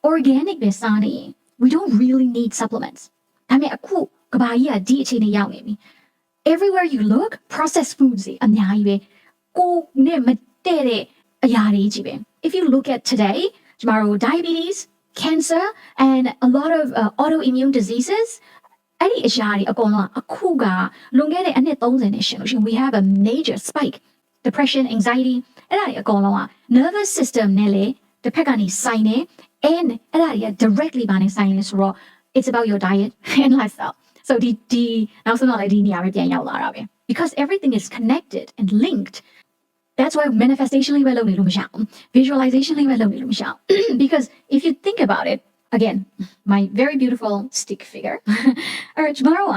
organic ပဲစားနေရင် we don't really need supplements ဒါပေမဲ့အခုကဘာကြီးကဒီအခြေအနေရောက်နေပြီ everywhere you look processed foods တွေအများကြီးပဲကိုနဲ့မတည့်တဲ့အရာတွေကြီးပဲ if you look at today ကျမတို့ diabetes cancer and a lot of autoimmune diseases အဲ့ဒီအရာတွေအကုန်လုံးအခုကလွန်ခဲ့တဲ့အနှစ်30နဲ့ရှင်လို့ရှင် we have a major spike depression anxiety အဲ့ဒါတွေအကုန်လုံးက nervous system နဲ့လေတစ်ဖက်ကနေဆိုင်နေ and အဲ့ဒါတွေက directly ဘာနဲ့ဆိုင်လဲဆိုတော့ it's about your diet and lifestyle so the now so not like theပဲပြန်ရောက်လာတာပဲ because everything is connected and linked that's why manifestation လေးပဲလုပ်နေလို့မရအောင် visualization လေးပဲလုပ်နေလို့မရအောင် because if you think about it again my very beautiful stick figure or tomorrow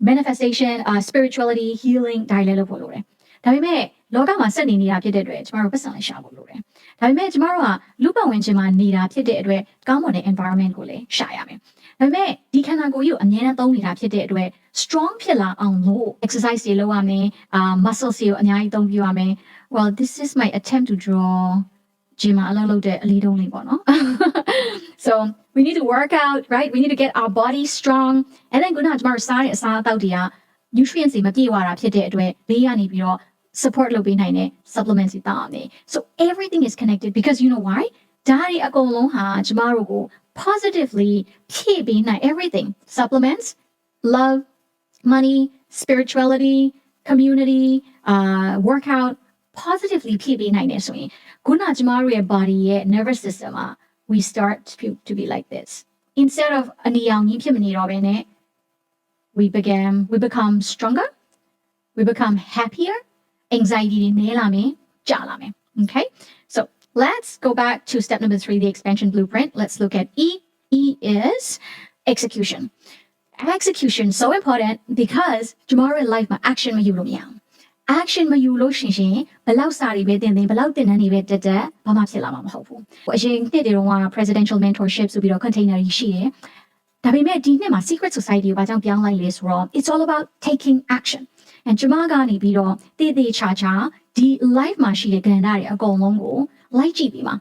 manifestation spirituality healing ဒါလည်းလုပ်ဖို့လိုတယ်ဒါပေမဲ့လောကမှာဆက်နေနေတာဖြစ်တဲ့အတွက်ကျမတို့ပတ်စံလေးရှာဖို့လိုတယ်ဒါပေမဲ့ကျမတို့ကလူပတ်ဝန်းကျင်မှာနေတာဖြစ်တဲ့အတွက်ကောင်းမွန်တဲ့ environment ကိုလည်းရှာရမယ်ဒါပေမဲ့ဒီခန္ဓာကိုယ်ကြီးကိုအမြဲတမ်းသုံးနေတာဖြစ်တဲ့အတွက် strong ဖြစ်လာအောင်လို့ exercise တွေလုပ်ရမယ်muscles တွေကိုအများကြီးသုံးပြရမယ် well this is my attempt to draw ဂျင်မှာအလုပ်လုပ်တဲ့အလေးတုံးလေးပေါ့နော် so we need to work out right we need to get our body strong and then ခုနကကျမတို့စားတဲ့အစာအသောက်တွေက nutrients တွေမပြည့်ဝတာဖြစ်တဲ့အတွက်ဘေးကနေပြီးတော့ support လုပ်ပေးနိုင်တဲ့ supplements တွေတောင်းရမယ် so everything is connected because you know why ဒါတွေအကုန်လုံးဟာကျမတို့ကို positively ဖြည့်ပေးနိုင် everything supplements love money spirituality community workout positively ဖြည့်ပေးနိုင်တယ်ဆိုရင်ခုနကျမတို့ရဲ့ body ရဲ့ nervous system မှာ we start to be like this instead of အနေအောင်ကြီးဖြစ်မနေတော့ဘဲနဲ့we become stronger we become happier anxiety တွေနည်းလာမယ်ကြာလာမယ် okay so let's go back to step number 3 the expansion blueprint let's look at E is execution so important because tomorrow life မှာ action မယူလို့မရအောင် action မယူလို့ရှိရင်ဘလောက်စာတွေပဲတင်ဘလောက်တင်တန်းတွေပဲတက်ဘာမှဖြစ်လာမှာမဟုတ်ဘူးအရင်နှစ်တွေတုန်းက presidential mentorship ဆိုပြီးတော့ container ကြီးရှိတယ်ဒါပေမဲ့ဒီနှစ်မှာ secret society ကိုဘာကြောင့်ပြောင်းလိုက်လဲဆိုတော့ it's all about taking action and ကျမကနေပြီးတော့တည်တည်ချာချာဒီ life မှာရှိတဲ့ကဏ္ဍတွေအကုန်လုံးကိုလိုက်ကြည့်ပြီးမှာ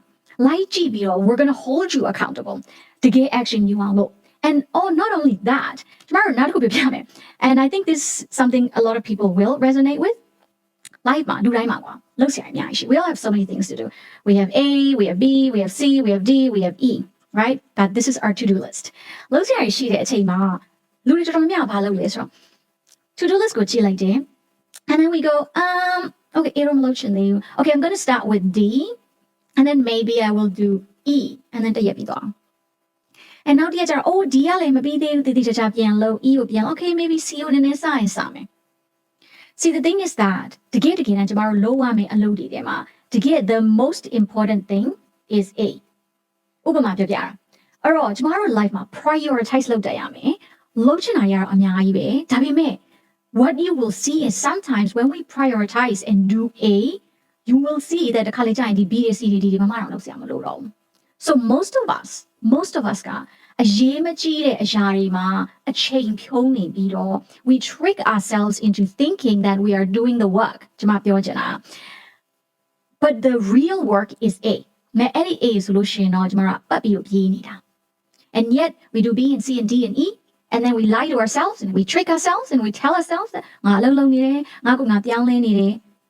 လိုက်ကြည့်ပြီးတော့ we're going to hold you accountable တကယ် action ယူအောင်လို့ and not only that ကျမတို့နောက်တစ်ခုပြပြမယ် and I think this is something a lot of people will resonate with life မှာလူတိုင်းမှာကွာလုပ်စရာအများကြီးရှိ we all have so many things to do we have A we have B we have C we have D we have E right that this is our to-do list လုပ်စရာရှိတဲ့အချိန်မှာလူတွေတော်တော်များများဘာလုပ်လဲဆိုတော့ to-do list ကိုကြည့်လိုက်တယ် and then we go okay A မလုပ်ချင်သေးဘူး okay I'm going to start with D and then maybe I will do E and then တရက်ပြီးသွားand now တရက်ကျတော့ oh D ကလည်းမပြီးသေးဘူးတတိတခြားပြန်လုပ် E ကိုပြန် okay maybe C ကိုနည်းနည်းစရင်စမယ်See, the thing is that to get again, tomorrow low ame alodi dema. To get the most important thing is A. Ubama piara. Aro tomorrow life ma prioritize low dayame. Lochin ayar amyai be. Tabi me. What you will see is sometimes when we prioritize and do A, you will see that the college and the BSCD mamaro no siamalo. So most of us ga a yemachire a jarima, a chain pyoni bido. We trick ourselves into thinking that we are doing the work. But the real work is A. Me any A solution or jamara babio nida. And yet we do B and C and D and E, and then we lie to ourselves and we trick ourselves and we tell ourselves that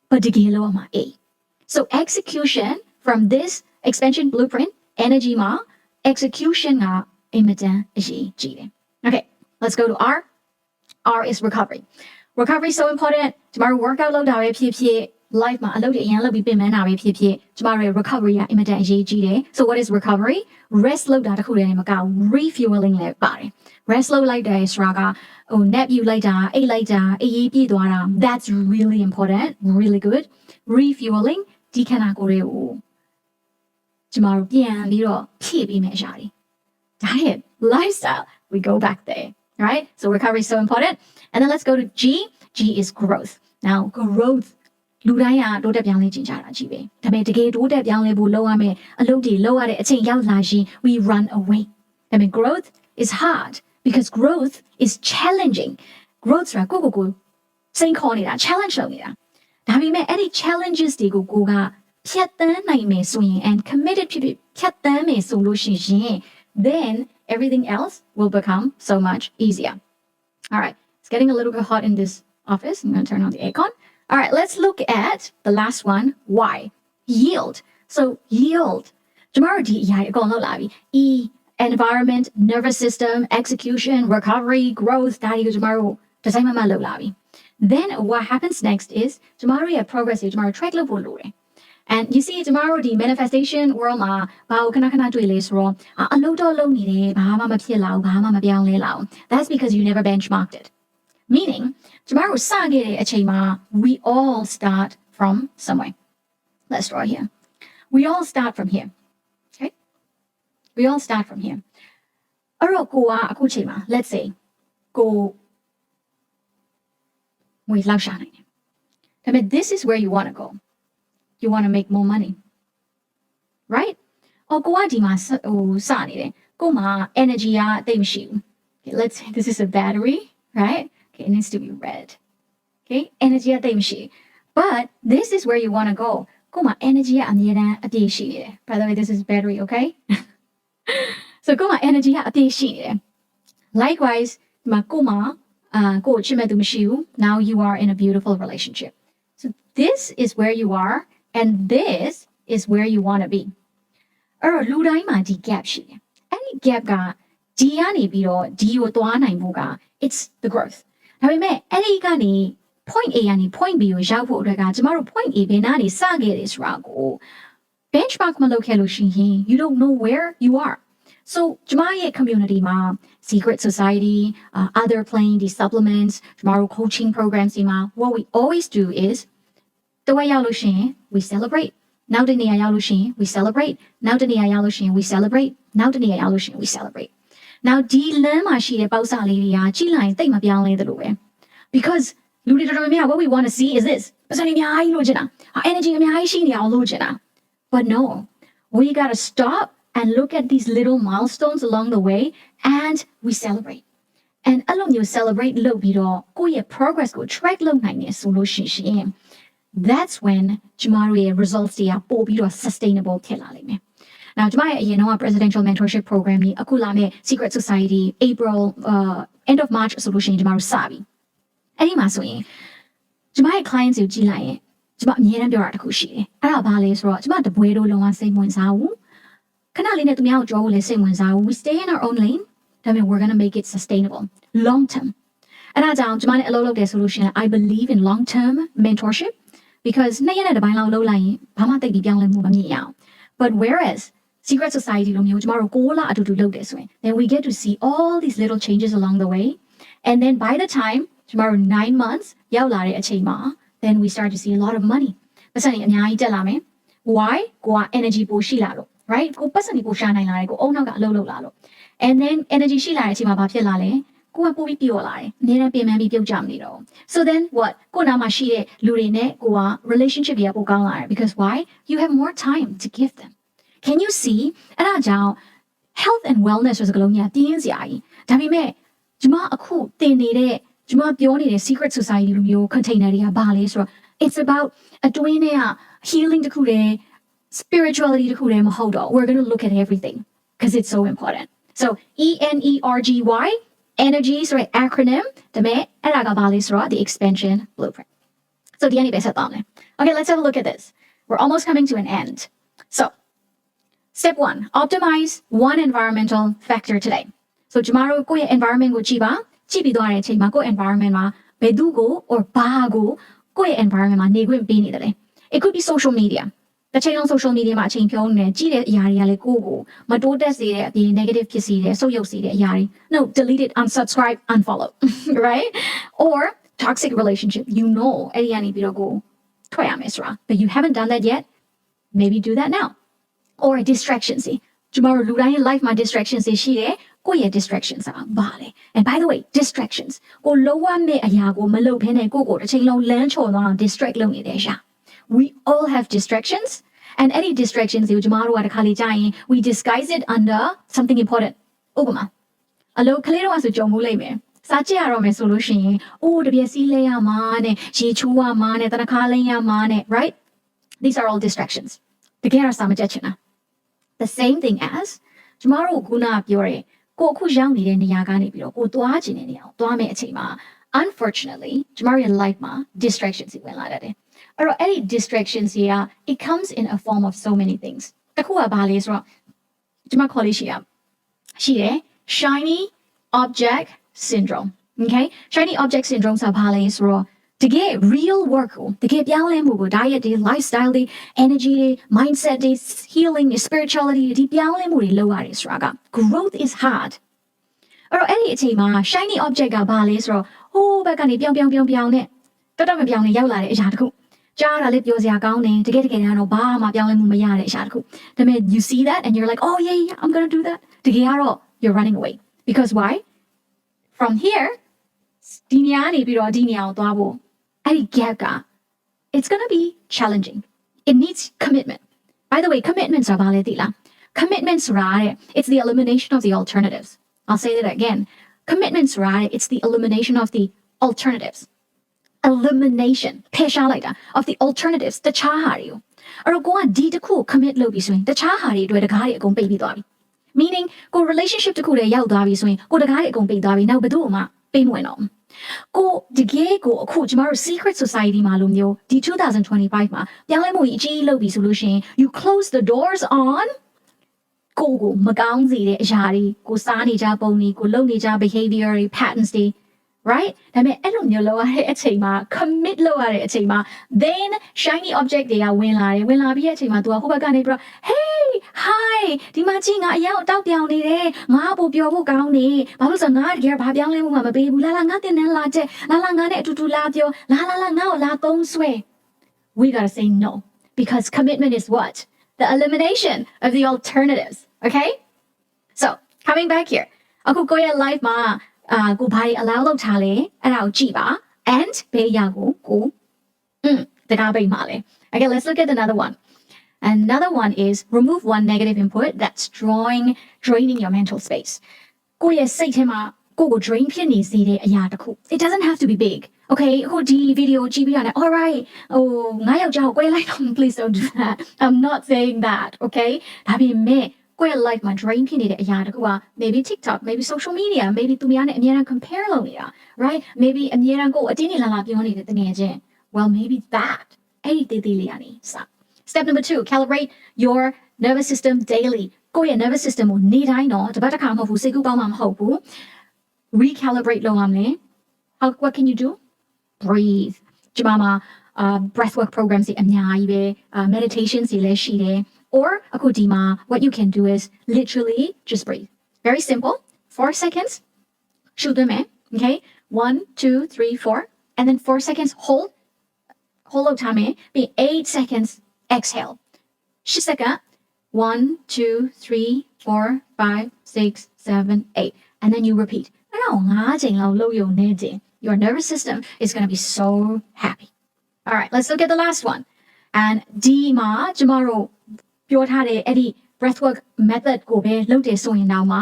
but A. So execution from this expansion blueprint, energy ma, execution na Okay, let's go to R. R is recovery. Recovery is so important. Tomorrow workout load life ma load tomorrow recovery So what is recovery? Rest load refueling body. Rest load like that is raga. Oh nap you later, that's really important, really good. Refueling tomorrow diet, lifestyle, we go back there, right? So recovery is so important. And then let's go to G. G is growth. Now, growth. We run away. I mean, growth is hard because growth is challenging. Growth is challenge. Any challenges and committed solution. Then everything else will become so much easier. All right, it's getting a little bit hot in this office. I'm going to turn on the aircon. All right, let's look at the last one, Y, yield. So yield. E, environment, nervous system, execution, recovery, growth. Then what happens next is progress. Track level. And you see tomorrow the manifestation world that's because you never benchmarked it. Meaning tomorrow we all start from somewhere. Let's draw here. We all start from here. Okay? We all start from here. Let's say go with this is where you want to go. You want to make more money, right? Or go energy okay, let's say this is a battery, right? Okay, it needs to be red. Okay, energy but this is where you want to go. Energy by the way, this is battery, okay? So energy likewise, now you are in a beautiful relationship. So this is where you are. And this is where you want to be. Gap any gap it's the growth. Any point A and point B tomorrow point A benchmark you don't know where you are. So community secret society, other playing these supplements, tomorrow coaching programs what we always do is we celebrate. Now the we celebrate. Now the we celebrate. Now the we celebrate. Now because what we want to see is this. Energy but no, we gotta stop and look at these little milestones along the way and we celebrate. And along you celebrate progress go track solution. That's when results are sustainable. Now ကျမရဲ့အရင်တော့ presidential mentorship program ကြီးအခုလာမဲ့ Secret Society April end of March ဆိုလို့ရှိရင်ကျမတို့စပြီအဲ့ဒီမှာဆိုရင်ကျမရဲ့ clients ကိုကြည့်လိုက်ရင်ကျမအမြဲတမ်းပြောတာတစ်ခုရှိတယ်အဲ့ဒါဘာလဲဆိုတော့ကျမတပွဲတို့လုံးဝစိတ်ဝင်စားဘူးခဏလေးနဲ့သူများကိုကြောဖို့လည်းစိတ်ဝင်စားဘူး we stay in our own lane that means we're going to make it sustainable long term အဲ့ဒါကြောင့်ကျမနဲ့အလုပ်လုပ်တယ်ဆိုလို့ရှိရင် I believe in long term mentorship because နှစ်ရက်နဲ့တစ်ပိုင်းလောက်လုပ်လိုက်ရင်ဘာမှတိတ်ပြီးပြောင်းလဲမှုမမြင်ရအောင် but whereas Secret Society လိုမျိုးကျမတို့6လအတူတူလုပ်တယ်ဆိုရင် then we get to see all these little changes along the way and then by the time ကျမတို့9 months ရောက်လာတဲ့အချိန်မှာ then we start to see a lot of money ပတ်စံတွေအများကြီးတက်လာမယ် why ကိုက energy ပိုရှိလာလို့ right ကိုပတ်စံတွေပိုရှာနိုင်လာတယ်ကိုအုံနောက်ကအလုပ်လုပ်လာလို့ and then energy ရှိလာတဲ့အချိန်မှာဘာဖြစ်လာလဲကိုကပိုပြီးပြောလာတယ်အနည်းနဲ့ပြင်ပန်းပြီးပြုတ်ကြမနေတော့ so then what ကိုနာမှာရှိတဲ့လူတွေနဲ့ကိုက relationship တွေကပိုကောင်းလာတယ် because why you have more time to give them can you see အဲ့ဒါကြောင့် health and wellness ဆိုတဲ့စကားလုံးကြီးပြင်းစရာကြီးဒါပေမဲ့ကျမအခုသင်နေတဲ့ကျမပြောနေတဲ့ Secret Society လိုမျိုး container တွေကဘာလဲဆိုတော့ it's about အတွင်းထဲက healing တခုတည်း spirituality တခုတည်းမဟုတ်တော့ we're going to look at everything because it's so important so ENERGY energy ဆိုတဲ့ acronym ဒါပေမဲ့အဲ့ဒါကဘာလဲဆိုတော့ the expansion blueprint so ဒီနေ့ပဲဆက်သွားမယ် okay let's have a look at this we're almost coming to an end so step 1 optimize one environmental factor today so ကျမတို့ကိုယ့်ရဲ့ environment ကိုကြည့်ပြီးသွားတဲ့အချိန်မှာကိုယ့် environment မှာဘယ်သူကို or ဘာကိုကိုယ့်ရဲ့ environment မှာနေခွင့်ပေးနေတယ်လဲ it could be social media တစ်ချိန်လုံး social media မှာအချိန်ဖြုံးနေကြည့်တဲ့အရာတွေကလည်းကိုယ့်ကိုမတိုးတက်စေတဲ့အပြင် negative ဖြစ်စေတဲ့ဆုတ်ယုတ်စေတဲ့အရာတွေ no delete it unsubscribe unfollow right or toxic relationship you know အဲ့ဒီကနေပြီးတော့ကိုထွက်ရမယ်ဆိုတာ but you haven't done that yet maybe do that now or distractions ကျမတို့လူတိုင်းရဲ့ life မှာ distractions တွေရှိတယ်ကိုယ့်ရဲ့ distractions อ่ะဘာလဲ and by the way distractions ကိုလုံးဝမဲ့အရာကိုမလုပ်ဘဲနဲ့ကိုယ့်ကိုတစ်ချိန်လုံးလမ်းချော်သွားအောင် distract လုပ်နေတဲ့အရာ we all have distractions and any distractions ကိုကျမတို့ကတစ်ခါလေကြာရင် we disguise it under something important ဥပမာအလုပ်ကလေးတော့ဆိုကြုံမှုလိမ့်မယ်စားကြရတော့မယ်ဆိုလို့ရှိရင်အိုးတပြက်စီးလဲရမှာနဲ့ရေချိုးရမှာနဲ့တနခါလိမ့်ရမှာနဲ့ right these are all distractions တကယ်တော့စာမကြက်ချင်တာ the same thing as ကျမတို့ခုနပြောတဲ့ကိုအခုရောက်နေတဲ့နေရာကနေပြီးတော့ကိုသွားချင်တဲ့နေရာကိုသွားမယ့်အချိန်မှာ unfortunately ကျမတို့ရဲ့ life မှာ distractions တွေဝင်လာတတ်တယ်အဲ့တော့အဲ့ဒီ distractions တွေက it comes in a form of so many things တစ်ခုကဘာလဲဆိုတော့ကျမခေါ်လေးရှိတယ် shiny object syndrome okay shiny object syndrome ဆိုတာဘာလဲဆိုတော့တကယ် real work ကိုတကယ်ပြောင်းလဲမှုကို diet တွေ lifestyle တွေ energy တွေ mindset တွေ healing တွေ spirituality တွေဒီပြောင်းလဲမှုတွေလုပ်ရတယ်ဆိုတာက growth is hard အဲ့တော့အဲ့ဒီအချိန်မှာ shiny object ကဘာလဲဆိုတော့ဟိုးဘက်ကနေပြောင်းနဲ့တော်တော်မပြောင်းနဲ့ရောက်လာတဲ့အရာတခုကြားတာလေးပြောစရာကောင်းတယ်တကယ်ကတော့ဘာမှပြောင်းလဲမှုမရတဲ့အရာတခုဒါပေမဲ့ you see that and you're like oh yeah I'm going to do that တကယ်ကတော့ you're running away because why from here ဒီနေရာနေပြီးတော့ဒီနေရာကိုသွားဖို့အဲ့ဒီ gap က it's going to be challenging it needs commitment by the way commitments ဆိုတာဘာလဲသိလား commitments ဆိုတာတဲ့ it's the elimination of the alternatives I'll say that again commitments ဆိုတာတဲ့ it's the elimination of the alternatives elimination ဖယ်ရှားလိုက်တာ of the alternatives တခြားဟာတွေကိုအဲ့တော့ကိုကဒီတစ်ခု commit လုပ်ပြီးဆိုရင်တခြားဟာတွေအတွက်တကားတွေအကုန်ပိတ်ပြီးသွားပြီ meaning ကို relationship တစ်ခုတည်းရောက်သွားပြီဆိုရင်ကိုတကားတွေအကုန်ပိတ်သွားပြီနောက်ဘယ်သူမှပိတ်မဝင်တော့ကိုတကယ်ကိုအခုကျမတို့ secret society မှာလိုမျိုးဒီ2025မှာပြောင်းလဲမှုကြီးအကြီးလုပ်ပြီးဆိုလို့ရှိရင် you close the doors on ကိုမကောင်းစေတဲ့အရာတွေကိုစားနေကြပုံတွေကိုလုပ်နေကြ behavior တွေ patterns တွေ right ဒါပေမဲ့အဲ့လိုမျိုးလုပ်ရတဲ့အချိန်မှာ commit လုပ်ရတဲ့အချိန်မှာ then shiny object တွေကဝင်လာပြီးတဲ့အချိန်မှာ तू ကဟိုဘက်ကနေပြီးတော့ hey hi ဒီမှာချင်းငါအရောက်တောက်ပြောင်နေတယ်ငါပို့ပြောဖို့ကောင်းနေဘာလို့ဆိုငါတကယ်ဘာပြောင်းလဲမှုမှမပေးဘူးလာငါတင်နေလာချက်လာငါနဲ့အတူတူလာပြောလာငါ့ကိုလာသုံးဆွဲ we gotta say no because commitment is what the elimination of the alternatives okay so coming back here အခုကိုရဲ့ life မှာကိုဘာတွေ allow လုပ်ထားလဲအဲ့ဒါကိုကြည့်ပါ and ဘယ်အရာကိုတကားပိတ်မှာလဲ okay let's look at another one is remove one negative input that's draining your mental space ကိုရဲ့စိတ်ထဲမှာ ကို drain ဖြစ်နေစေတဲ့အရာတစ်ခု it doesn't have to be big okay ဟိုဒီ video ကြည့်ပြီးရတယ် all right ဟိုငါယောက်ျားကိုကွဲလိုက်တော့ please don't do that I'm not saying that okay ဒါပေမဲ့ကိုယ့် life မှာ drain ဖြစ်နေတဲ့အရာတစ်ခုက maybe TikTok maybe social media maybe သူများနဲ့အများအား compare လုပ်နေတာ right maybe အများအားကိုအတင်းနေလာပြောနေတဲ့တကယ်ချင်း well maybe that အဲ့ဒီတေးသေးလေးကနေစ step number 2 calibrate your nervous system daily ကိုယ့်ရဲ့ nervous system ကိုနေ့တိုင်းတော့တပတ်တစ်ခါမဟုတ်ဘူးစိတ်ကူးကောင်းမှမဟုတ်ဘူး recalibrate လုပ်ရမယ် what can you do breathe ဒီမှာbreathwork programs တွေအများကြီးပဲ meditation တွေလည်းရှိတယ် or အခုဒီမှာ what you can do is literally just breathe very simple 4 seconds ရှုသွင်းမယ် okay 1 2 3 4 and then 4 seconds hold လုပ်ထားမယ်ပြီး 8 seconds exhale 8 seconds 1 2 3 4 5 6 7 8 and then you repeat အဲ့တော့5ချိန်လောက်လုပ်ရုံနဲ့တင် your nervous system is going to be so happy all right let's look at the last one and ဒီမှာကျမတို့ပြောထားတဲ့အဲ့ဒီ breathwork method ကိုပဲလုပ်တယ်ဆိုရင်တော့မှ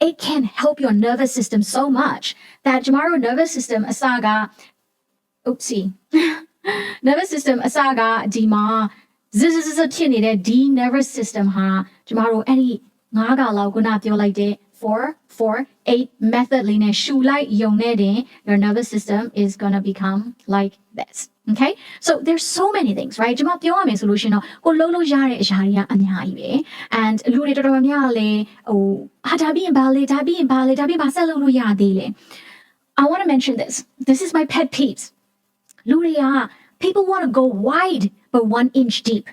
it can help your nervous system so much that ကျမတို့ nervous system အစက oopsie nervous system အစကဒီမှာဇဇဇဖြစ်နေတဲ့ဒီ nervous system ဟာကျမတို့အဲ့ဒီ9ကလောက်ခုနပြောလိုက်တဲ့ 4-4-8 method လေးနဲ့ရှူလိုက်ယုံနဲ့တင် your nervous system is gonna become like this okay so there's so many things right ကျမပြောရမယ်ဆိုလို့ရှင်တော့ကိုလုံးလို့ရတဲ့အရာတွေကအများကြီးပဲ and လူတွေတော်တော်များများလည်းဟိုဒါပြီးရင်ဘာလဲဒါပြီးရင်ဘာလဲဒါပြီးဘာဆက်လုပ်လို့ရသေးလဲ I want to mention this is my pet peeves လူတွေက people want to go wide but 1 inch deep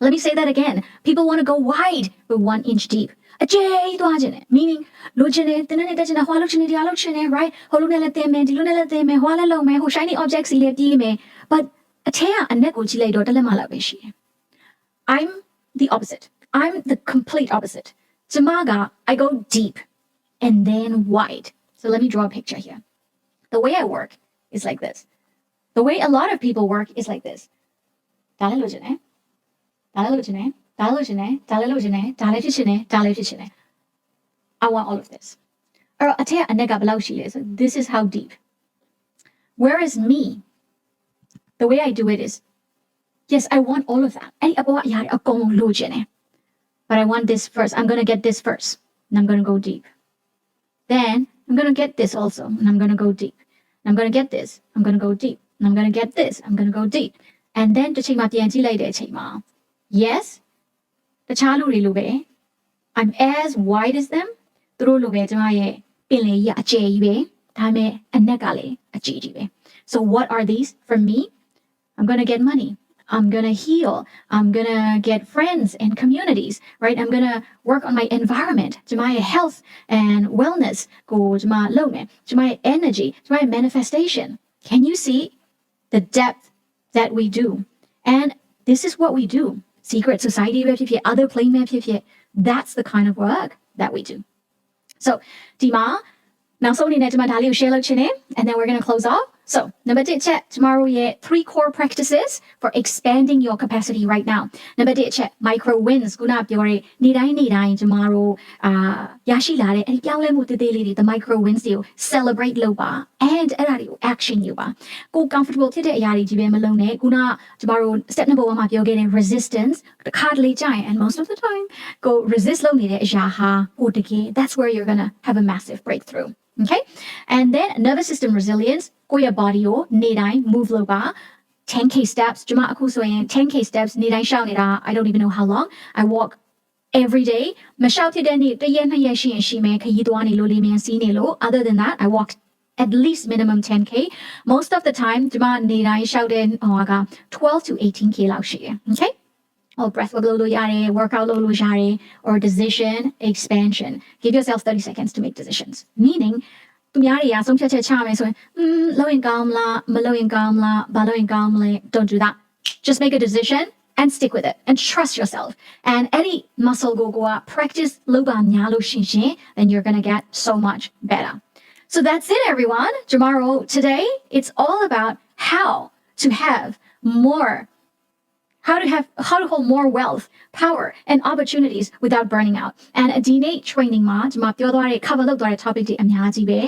let me say that again people want to go wide but 1 inch deepအကျယ်သွားခြင်းနဲ့ meaning လိုချင်တယ်တင်းနေတဲ့ချင်တယ်ဟွာလုပ်ချင်တယ်ဒီဟာလုပ်ချင်တယ် right ဟိုလိုနဲ့လည်းတင်မယ်ဒီလိုနဲ့လည်းတင်မယ်ဟွာလည်းလုပ်မယ်ဟို shiny objects တွေလည်းပြေးမယ် but အထက်ကအနက်ကိုကြည့်လိုက်တော့တလက်မလောက်ပဲရှိတယ် I'm the opposite I'm the complete opposite ကျမက I go deep and then wide so let me draw a picture here the way I work is like this the way a lot of people work is like this ဒါလည်းလိုချင်တယ်ဒါလည်းလိုချင်တယ်ဒါလည်းလိုချင်တယ်ဒါလည်းလိုချင်တယ်ဒါလည်းဖြစ်ချင်တယ်ဒါလည်းဖြစ်ချင်တယ် I want all of this အဲ့တော့အထက်အနက်ကဘယ်လောက်ရှိလဲဆို this is how deep whereas me the way I do it is yes I want all of that အဲ့ဒီအပေါ်ကအရာတွေအကုန်လုံးလိုချင်တယ် but I want this first I'm going to get this first and I'm going to go deep then I'm going to get this also and I'm going to go deep and I'm going to get this I'm going to go deep and I'm going to get this I'm going to go deep and then တစ်ချိန်မှပြန်ကြည့်လိုက်တဲ့အချိန်မှာ yes တခြားလူတွေလိုပဲ I'm as wide as them သူတို့လိုပဲကျမရဲ့ပင်လေကြီးအကျယ်ကြီးပဲဒါပေမဲ့အနက်ကလည်းအကြီးကြီးပဲ so what are these for me I'm going to get money I'm going to heal I'm going to get friends and communities right I'm going to work on my environment ကျမရဲ့ health and wellness ကိုကျမလုပ်မယ်ကျမရဲ့ energy ကျမရဲ့ manifestation can you see the depth that we do and this is what we do secret society ပဲဖြစ်ဖြစ် other plane ပဲဖြစ်ဖြစ် that's the kind of work that we do so ဒီမှာနောက်ဆုံးအနေနဲ့ကျွန်မဒါလေးကို share လုပ်ချင်တယ် and then we're going to close off so number 1ချက်ကျမတို့ရဲ့ 3 core practices for expanding your capacity right now number 1ချက် micro wins ခုနပြောတဲ့နေ့တိုင်းကျမတို့ရရှိလာတဲ့အဲဒီပြောင်းလဲမှုတည်တည်လေးတွေ the micro wins တွေကို celebrate လုပ်ပါ and အဲ့ဒါတွေကို action ယူပါကို comfortable ဖြစ်တဲ့အရာတွေကြီးပဲမလုပ်နဲ့ခုနကျမတို့ step number 1မှာပြောခဲ့တဲ့ resistance တခါတလေကြာရင် and most of the time ကို resist လုပ်နေတဲ့အရာဟာကိုတကယ် that's where you're going to have a massive breakthrough okay and then nervous system resilience ကိုယ့်ရဲ့ body ကိုနေ့တိုင်း move လုပ်ပါ 10k steps ကျမအခုဆိုရင် 10k steps နေ့တိုင်းရှောက်နေတာ I don't even know how long I walk every day မရှောက်ဖြစ်တဲ့နေ့တစ်ရက်နှစ်ရက်ရှိရင်ရှိမယ်ခရီးသွားနေလို့လေးမြန်စီးနေလို့ other than that I walk at least minimum 10k most of the time ကျမနေ့တိုင်းရှောက်တဲ့ဟိုက12 to 18k လောက်ရှိတယ် okay or breathwork လုပ်လို့ရတယ် workout လုပ်လို့ရတယ် or decision expansion give yourself 30 seconds to make decisions meaning သူများတွေကဆုံးဖြတ်ချက်ချမယ်ဆိုရင်လုပ်ရင်ကောင်းမလားမလုပ်ရင်ကောင်းမလားဘာလုပ်ရင်ကောင်းမလဲ don't do that just make a decision and stick with it and trust yourself and any muscle go practice လုပ်ပါများလို့ရှိရင် then you're going to get so much better so that's it everyone tomorrow today it's all about how to have more how to hold more wealth, power, and opportunities without burning out. And a DNA training မှာကျွန်မပြောသွားတဲ့ cover လုပ်သွားတဲ့ topic တွေအများကြီးပဲ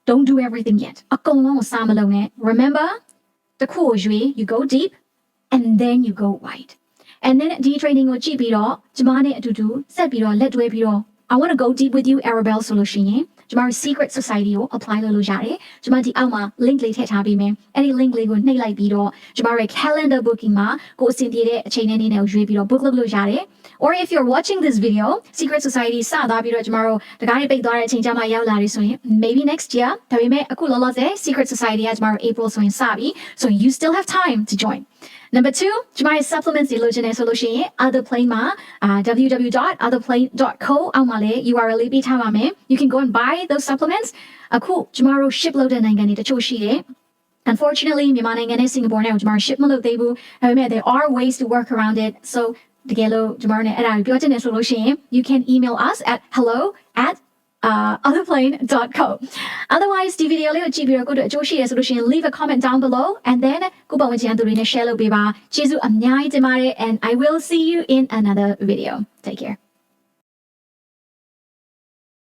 Don't do everything yet. အကုန်လုံးကိုစားမလုံးနဲ့ Remember, တစ်ခုကိုရွေး you go deep and then you go wide. And then ဒီ training ကိုကြည့်ပြီးတော့ကျွန်မနဲ့အတူတူဆက်ပြီးတော့လက်တွဲပြီးတော့ I want to go deep with you Arabelle ဆိုလို့ရှိရင်ကျွန်မတို့ secret society ကို apply လုပ်လို့ရတယ်ကျွန်မဒီအောက်မှာ link လေးထည့်ထားပေးမယ်အဲ့ဒီ link လေးကိုနှိပ်လိုက်ပြီးတော့ကျွန်မတို့ calendar booking မှာကိုအဆင်ပြေတဲ့အချိန်နဲ့နေ့နဲ့ကိုရွေးပြီးတော့ book လုပ်လို့ရတယ် or if you're watching this video secret society စသွားပြီးတော့ကျွန်မတို့တကားလေးပိတ်သွားတဲ့အချိန်ကျမှရောက်လာတယ်ဆိုရင် maybe next year ဒါပေမဲ့အခုလောလောဆယ် secret society ကကျွန်မတို့ April ဆိုရင်စပြီ so you still have time to join Number 2, ကျွန်မရဲ့ supplements တွေလိုချင်တယ်ဆိုလို့ရှိရင် other plane မှာ www.otherplane.co အောက်မှာလည်း URL လေးပေးထားပါမယ် You can go and buy those supplements အခုကျွန်မတို့ ship လုပ်တဲ့နိုင်ငံတွေတချို့ရှိတယ် Unfortunately မြန်မာနိုင်ငံနဲ့ Singapore နဲ့ကျွန်မတို့ ship မလုပ်သေးဘူးဒါပေမဲ့ there are ways to work around it so တကယ်လို့ကျွန်မတို့ ਨੇ အဲ့ဒါကိုပြောချင်တယ်ဆိုလို့ရှိရင် you can email us at hello@otherplane.co Otherwise ဒီ video လေးကိုကြည့်ပြီးတော့ကိုတို့အကျိုးရှိရဆိုလို့ရှိရင် leave a comment down below and then ကိုပတ်ဝန်းကျင်သူတွေနဲ့ share လုပ်ပေးပါကျေးဇူးအများကြီးတင်ပါတယ် and I will see you in another video take care